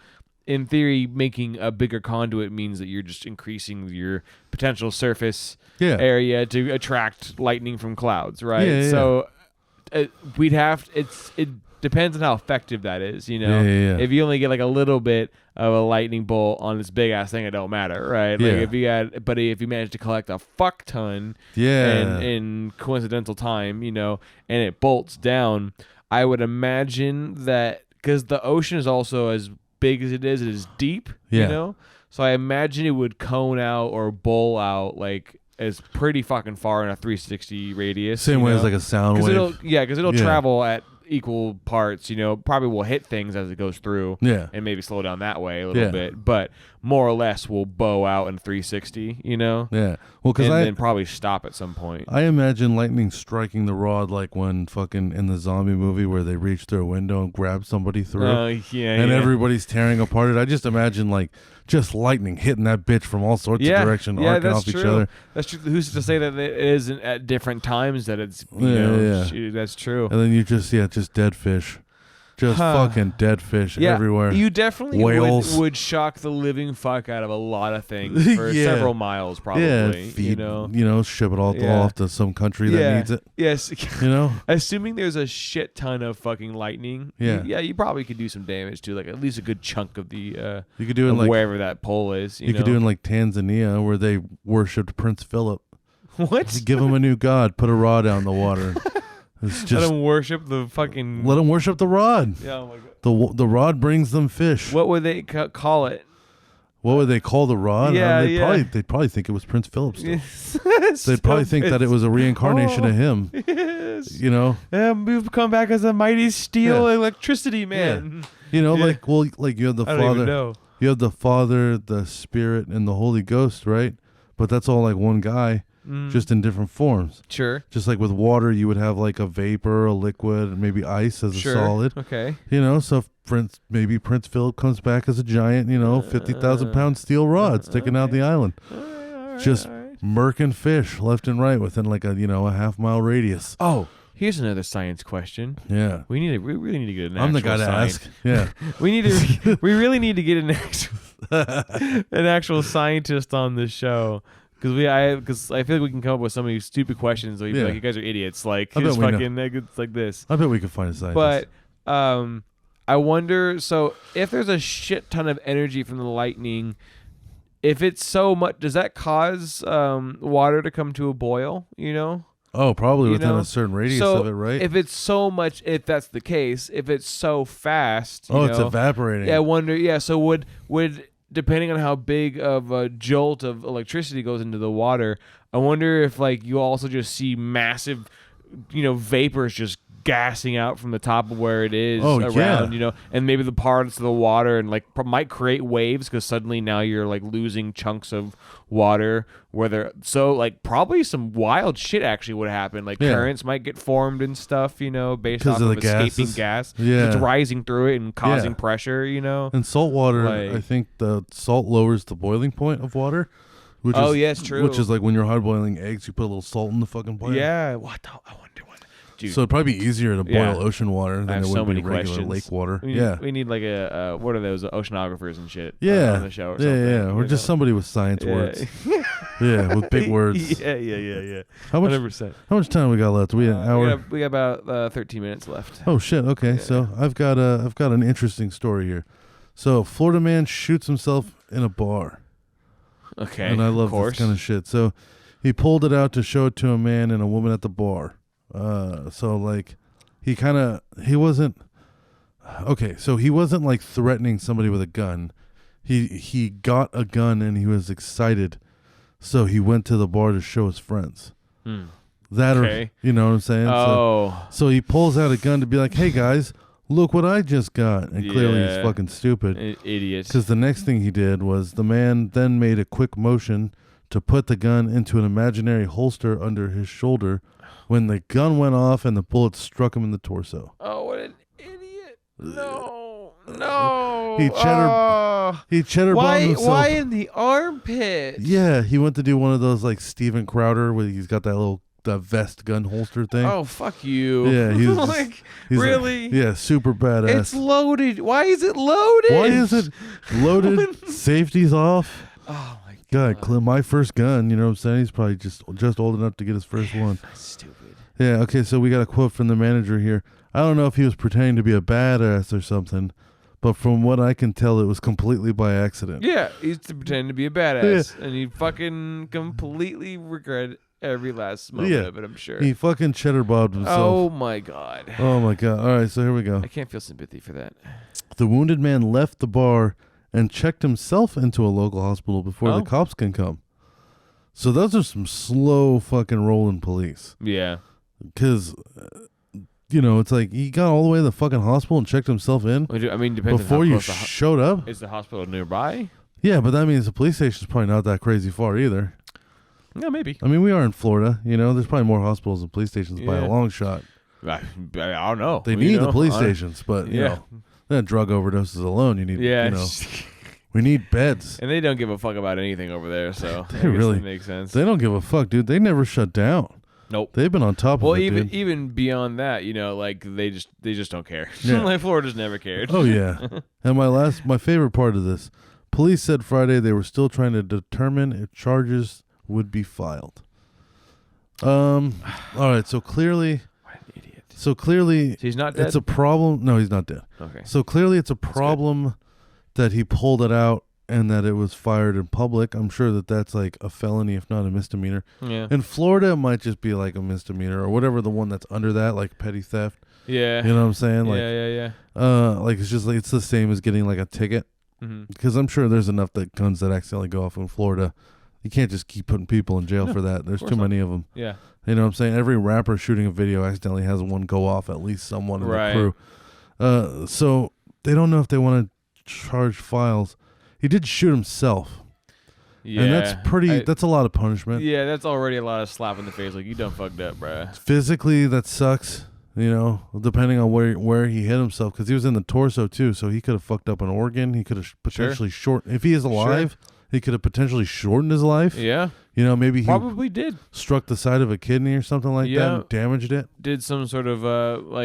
in theory, making a bigger conduit means that you're just increasing your potential surface area to attract lightning from clouds, right? Yeah. So, we'd have it depends on how effective that is, If you only get like a little bit of a lightning bolt on this big ass thing, it don't matter, right? Like if you manage to collect a fuck ton in coincidental time, and it bolts down, I would imagine that because the ocean is also as big as it is deep. Yeah. You know, so I imagine it would cone out or bowl out like as pretty fucking far in a 360 radius. Same way as like a sound wave. Because it'll travel at equal parts, probably will hit things as it goes through, and maybe slow down that way a little bit, but more or less will bow out in 360, well, because then probably stop at some point. I imagine lightning striking the rod like when fucking in the zombie movie where they reach through a window and grab somebody through, and everybody's tearing apart. I just imagine like just lightning hitting that bitch from all sorts of directions, arcing off each other. That's true. Who's to say that it isn't at different times that it's that's true. And then you just dead fish. Just fucking dead fish everywhere. You definitely would shock the living fuck out of a lot of things for several miles, probably. Yeah, ship it all off to some country that needs it. Yes. Assuming there's a shit ton of fucking lightning. You probably could do some damage to like at least a good chunk of the you could do it like wherever that pole is. You could do it in like Tanzania where they worshipped Prince Philip. What? Give him a new god. Put a rod out in the water. Let them worship the fucking. Let them worship the rod. Yeah, oh my god. The rod brings them fish. What would they call it? What would they call the rod? Yeah, they'd probably think it was Prince Philip still. They'd probably think that it was a reincarnation of him. Yes. We've come back as a mighty steel electricity man. Yeah. Like you have the I Father. don't even know. You have the Father, the Spirit, and the Holy Ghost, right? But that's all like one guy. Just in different forms. Sure. Just like with water, you would have like a vapor, a liquid, and maybe ice as a solid. Okay. So Prince Philip comes back as a giant, 50,000-pound steel rod sticking out the island. All right, just murking fish left and right within like a half-mile radius. Oh, here's another science question. Yeah. We really need to get an I'm the guy to ask. Yeah. we really need to get an actual scientist on this show. Because I feel like we can come up with so many stupid questions. Like, you guys are idiots. Like, it's fucking it's like this. I bet we could find a scientist. But I wonder. So, if there's a shit ton of energy from the lightning, if it's so much, does that cause water to come to a boil? Oh, probably within a certain radius of it, right? If it's so much, if that's the case, if it's so fast, it's evaporating. Yeah, I wonder. Yeah, so would depending on how big of a jolt of electricity goes into the water, I wonder if like you also just see massive, vapors just gassing out from the top of where it is around, and maybe the parts of the water and like might create waves because suddenly now you're like losing chunks of water probably some wild shit actually would happen. Like currents might get formed and stuff, based off of escaping gas. Yeah. It's rising through it and causing pressure, And salt water, I think the salt lowers the boiling point of water. It's true. Which is like when you're hard boiling eggs, you put a little salt in the fucking boil. Yeah. I wonder what. Dude. So it'd probably be easier to boil ocean water than it would be regular lake water. We need like a what are those oceanographers and shit? Yeah, on the show or something. Or just somebody with science words. With big words. Yeah. How much time we got left? We an hour. We got about 13 minutes left. Oh shit. Okay, so I've got an interesting story here. So Florida man shoots himself in a bar. Okay, and I love this kind of shit. So he pulled it out to show it to a man and a woman at the bar. So like he wasn't like threatening somebody with a gun. He got a gun and he was excited, so he went to the bar to show his friends. That or you know what I'm saying? So he pulls out a gun to be like, hey guys, look what I just got. And clearly he's fucking stupid. Idiot. Because the next thing he did was the man then made a quick motion to put the gun into an imaginary holster under his shoulder when the gun went off and the bullet struck him in the torso. Oh, what an idiot. No. He cheddar bombed himself. Why in the armpit? Yeah, he went to do one of those like Steven Crowder where he's got that little vest gun holster thing. Oh, fuck you. Yeah, he's really? Like, super badass. It's loaded. Why is it loaded? Why is it loaded? Safety's off. Oh my God, my first gun, you know what I'm saying? He's probably just old enough to get his first one. That's stupid. Yeah, okay, so we got a quote from the manager here. I don't know if he was pretending to be a badass or something, but from what I can tell, it was completely by accident. Yeah, he's pretending to be a badass, and he fucking completely regretted every last moment of it, I'm sure. He fucking cheddar bobbed himself. Oh my god. Oh my god. All right, so here we go. I can't feel sympathy for that. The wounded man left the bar and checked himself into a local hospital before the cops can come. So those are some slow fucking rolling police. Yeah. Because, it's like he got all the way to the fucking hospital and checked himself in. I mean, depends before on how you close showed up. Is the hospital nearby? Yeah, but that means the police station's probably not that crazy far either. Yeah, maybe. I mean, we are in Florida. There's probably more hospitals than police stations by a long shot. I don't know. They need the police stations, but, drug overdoses alone, you need, we need beds. And they don't give a fuck about anything over there, so they really makes sense. They don't give a fuck, dude. They never shut down. Nope. They've been on top of it, even beyond that, they just don't care. Yeah. Like Florida's never cared. Oh yeah. And my favorite part of this, police said Friday they were still trying to determine if charges would be filed. All right, so clearly what an idiot. So clearly he's not dead? It's a problem. No, he's not dead. Okay. So clearly it's a problem that he pulled it out and that it was fired in public. I'm sure that's like a felony, if not a misdemeanor. Yeah. In Florida, it might just be like a misdemeanor or whatever the one that's under that, like petty theft. Yeah. You know what I'm saying? Like, yeah. Like it's just like it's the same as getting like a ticket. Because I'm sure there's enough guns that accidentally go off in Florida. You can't just keep putting people in jail for that. There's too many of them. Yeah. You know what I'm saying? Every rapper shooting a video accidentally has one go off, at least someone in the crew. So they don't know if they want to charge files. He did shoot himself. Yeah. And that's a lot of punishment. Yeah, that's already a lot of slap in the face. Like, you done fucked up, bruh. Physically, that sucks, depending on where he hit himself. Because he was in the torso, too. So he could have fucked up an organ. He could have potentially if he is alive, he could have potentially shortened his life. Yeah. Maybe he probably did. Struck the side of a kidney or something like that and damaged it. Did some sort of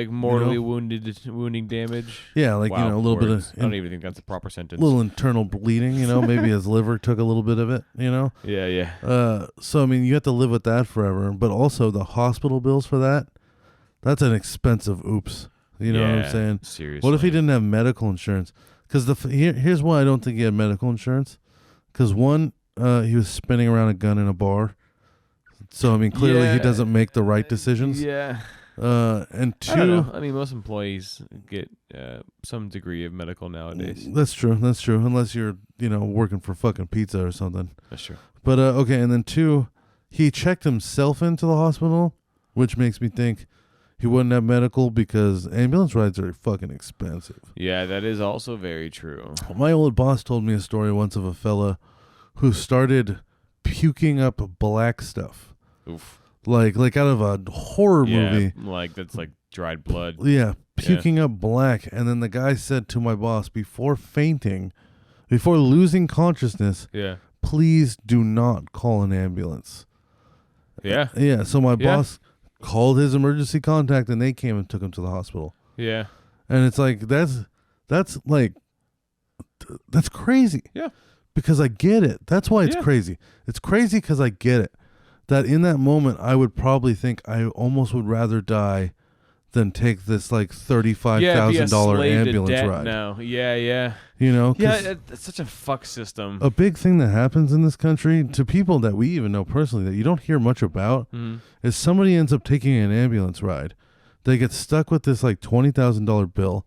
mortally wounding damage. Yeah, like a little bit of. I don't even think that's a proper sentence. Little internal bleeding, maybe his liver took a little bit of it, Yeah. So I mean, you have to live with that forever, but also the hospital bills for that. That's an expensive oops. You know what I'm saying? Seriously. What if he didn't have medical insurance? Because here's why I don't think he had medical insurance. Because one, he was spinning around a gun in a bar. So, I mean, clearly he doesn't make the right decisions. Yeah. And two... I don't know. I mean, most employees get some degree of medical nowadays. That's true. Unless you're, working for fucking pizza or something. That's true. But, okay, and then two, he checked himself into the hospital, which makes me think he wouldn't have medical because ambulance rides are fucking expensive. Yeah, that is also very true. My old boss told me a story once of a fella who started puking up black stuff. Oof. Like out of a horror movie. Like that's like dried blood. Yeah, puking up black. And then the guy said to my boss, before losing consciousness, please do not call an ambulance. Yeah. Yeah, so my boss called his emergency contact and they came and took him to the hospital. Yeah. And it's like that's crazy. Yeah. Because I get it. That's why it's crazy. It's crazy because I get it. That in that moment I would probably think I almost would rather die than take this like $35,000 ambulance ride. No. Yeah. It's such a fuck system. A big thing that happens in this country to people that we even know personally that you don't hear much about is somebody ends up taking an ambulance ride. They get stuck with this like $20,000 bill.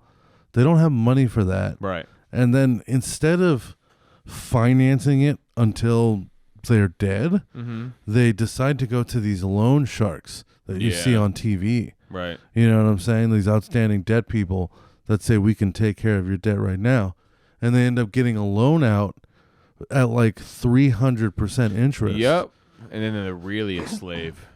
They don't have money for that. Right. And then instead of financing it until they're dead, they decide to go to these loan sharks that you see on TV. Right. You know what I'm saying? These outstanding debt people that say we can take care of your debt right now. And they end up getting a loan out at like 300% interest. Yep. And then they're really a slave.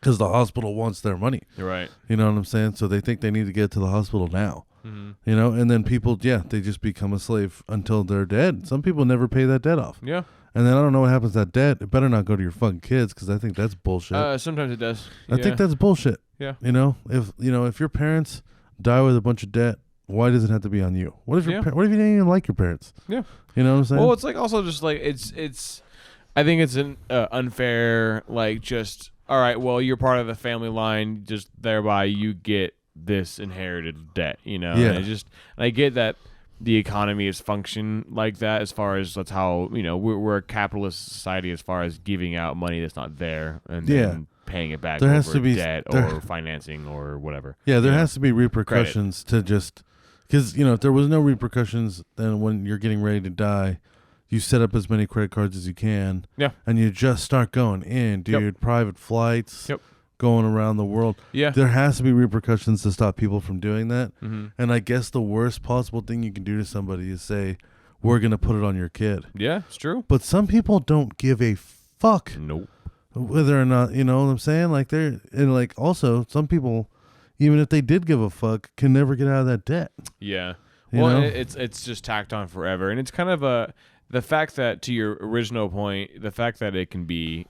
Because the hospital wants their money. Right. You know what I'm saying? So they think they need to get to the hospital now. And then people, they just become a slave until they're dead. Some people never pay that debt off. Yeah. And then I don't know what happens to that debt. It better not go to your fucking kids because I think that's bullshit. Sometimes it does. I think that's bullshit. Yeah. If your parents die with a bunch of debt, why does it have to be on you? What if what if you didn't even like your parents? Yeah. You know what I'm saying? Well, it's like also just like it's I think it's an unfair like just all right, well, you're part of the family line, just thereby you get this inherited debt, Yeah. And I get that the economy is function like that, as far as that's how, we're a capitalist society as far as giving out money that's not there and then paying it back there has over to be debt or financing or whatever. Yeah, there has to be repercussions to just, because, if there was no repercussions, then when you're getting ready to die, you set up as many credit cards as you can. Yeah. And you just start going in, dude. Yep. Private flights. Yep. Going around the world. Yeah. There has to be repercussions to stop people from doing that. Mm-hmm. And I guess the worst possible thing you can do to somebody is say, we're going to put it on your kid. Yeah, it's true. But some people don't give a fuck. Nope. Whether or not, you know what I'm saying? Like, also, some people, even if they did give a fuck, can never get out of that debt. Yeah. You know? It's just tacked on forever. And it's kind of the fact that, to your original point, the fact that it can be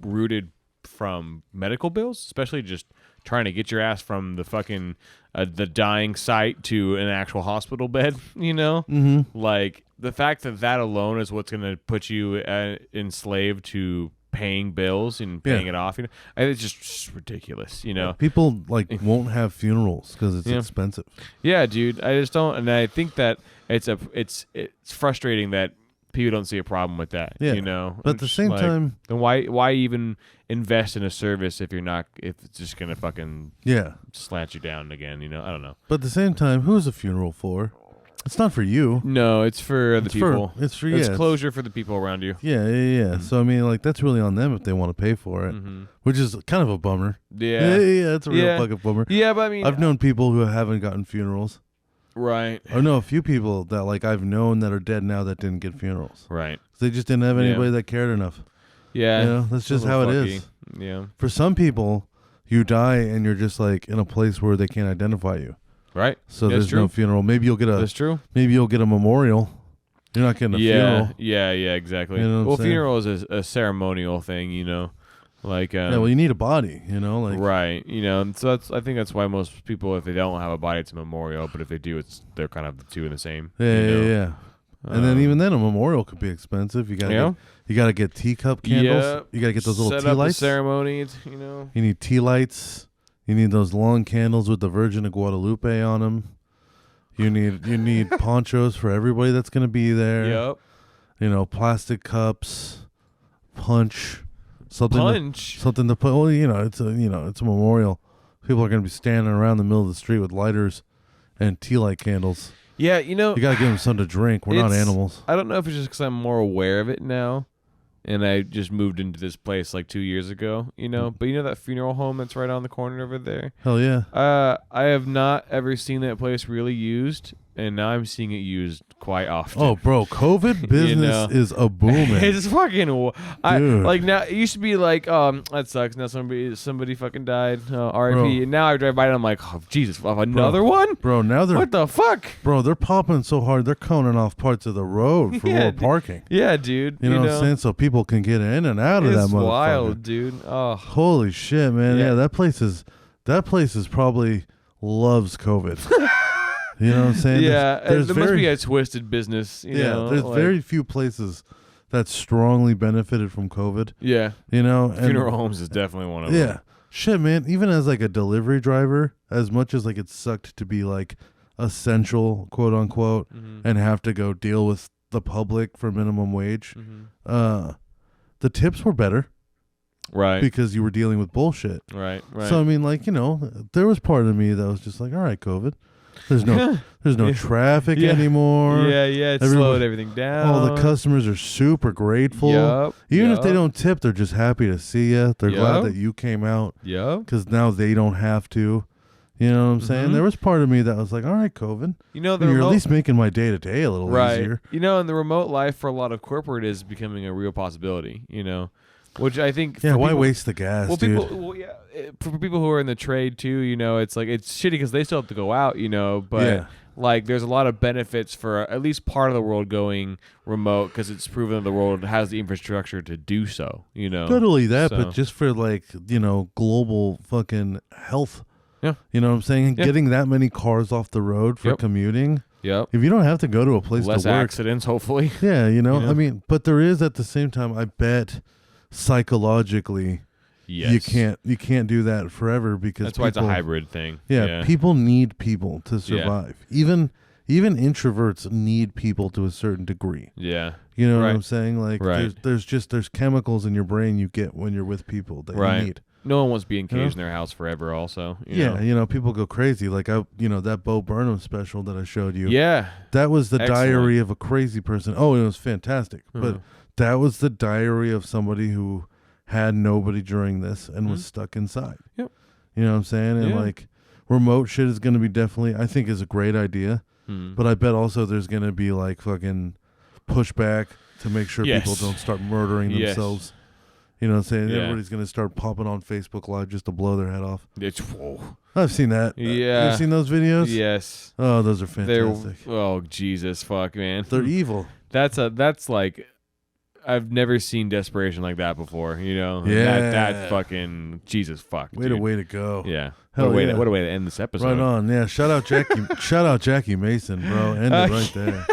rooted from medical bills, especially just trying to get your ass from the fucking the dying site to an actual hospital bed, Mm-hmm. like the fact that alone is what's going to put you enslaved to paying bills and paying it off, it's just ridiculous, People won't have funerals because it's expensive. Yeah, dude, I just don't, and I think that it's frustrating that people don't see a problem with that. But at the same time, then why even invest in a service if it's just gonna fucking slant you down again? I don't know. But at the same time, who's a funeral for? It's not for you. No, it's for the people. It's closure for the people around you. Yeah. Mm-hmm. So I mean, that's really on them if they want to pay for it, which is kind of a bummer. Yeah, it's a real fucking bummer. Yeah, but I mean, I've known people who haven't gotten funerals. Right. I know a few people that I've known that are dead now that didn't get funerals. Right. They just didn't have anybody that cared enough. Yeah. That's just how it is. Yeah. For some people, you die and you're just in a place where they can't identify you. Right. So there's no funeral. Maybe you'll get That's true. Maybe you'll get a memorial. You're not getting a funeral. Yeah, exactly. Well, funeral is a ceremonial thing, well, you need a body, right, and so I think that's why most people, if they don't have a body, it's a memorial, but if they do, they're kind of the two in the same. Yeah. And then even then, a memorial could be expensive. You gotta get teacup candles. Yeah. You gotta get those little set tea up lights. The ceremonies, You need tea lights. You need those long candles with the Virgin of Guadalupe on them. You need ponchos for everybody that's gonna be there. Yep. Plastic cups, punch. Something to put. Well, it's a memorial. People are going to be standing around the middle of the street with lighters and tea light candles. Yeah, you got to give them something to drink. We're not animals. I don't know if it's just because I'm more aware of it now, and I just moved into this place 2 years ago. But that funeral home that's right on the corner over there. Hell yeah. I have not ever seen that place really used, and now I'm seeing it used quite often. Oh, bro, COVID business is a booming. It's fucking. Now it used to be that sucks. Now somebody fucking died. R.I.P. And now I drive by and I'm like, oh Jesus, another one, bro. Now what the fuck, bro? They're popping so hard they're coning off parts of the road for more parking. Yeah, dude. You know what I'm saying? So people can get in and out of that motherfucker. It's wild, dude. Oh, holy shit, man. Yeah, that place is probably loves COVID. You know what I'm saying? Yeah, there must be a twisted business. There's very few places that strongly benefited from COVID. Yeah. Funeral homes is definitely one of them. Yeah. Shit, man. Even as a delivery driver, as much as it sucked to be essential, quote unquote, and have to go deal with the public for minimum wage, the tips were better. Right. Because you were dealing with bullshit. Right. So, I mean, there was part of me that was just all right, COVID. There's no traffic anymore. Yeah, it slowed everything down. All the customers are super grateful. Even if they don't tip, they're just happy to see you. They're glad that you came out. Because now they don't have to. You know what I'm saying? There was part of me that was like, all right, COVID. You're at least making my day-to-day a little easier. And the remote life for a lot of corporate is becoming a real possibility, Which I think... Yeah, why waste the gas, dude? For people who are in the trade, too, it's it's shitty because they still have to go out, but... there's a lot of benefits for at least part of the world going remote because it's proven that the world has the infrastructure to do so, Not only that, but just for, global fucking health. Yeah. You know what I'm saying? And getting that many cars off the road for commuting. Yep. If you don't have to go to a place less to work. accidents, hopefully. Yeah, I mean, but there is at the same time, I bet psychologically... Yes. You can't do that forever because that's why it's a hybrid thing. Yeah, people need people to survive. Yeah. even introverts need people to a certain degree. Yeah. You know what I'm saying? Like there's chemicals in your brain you get when you're with people that you need. No one wants to be encaged in their house forever also. You know, people go crazy. Like that Bo Burnham special that I showed you. Yeah. That was the diary of a crazy person. Oh, it was fantastic. But that was the diary of somebody who had nobody during this and was stuck inside. Yep. You know what I'm saying? And like remote shit is going to be definitely, I think, is a great idea. But I bet also there's going to be like fucking pushback to make sure people don't start murdering themselves. You know what I'm saying? Yeah. Everybody's going to start popping on Facebook Live just to blow their head off. I've seen that. Yeah. You've seen those videos? Yes. Oh, those are fantastic. Oh, Jesus, fuck, man. They're evil. That's like, I've never seen desperation like that before, you know? Yeah. That fucking, Jesus, fuck, Way to go. Yeah. Hell what a way to end this episode. Right on. Yeah. Shout out Jackie Mason, bro. End it right there.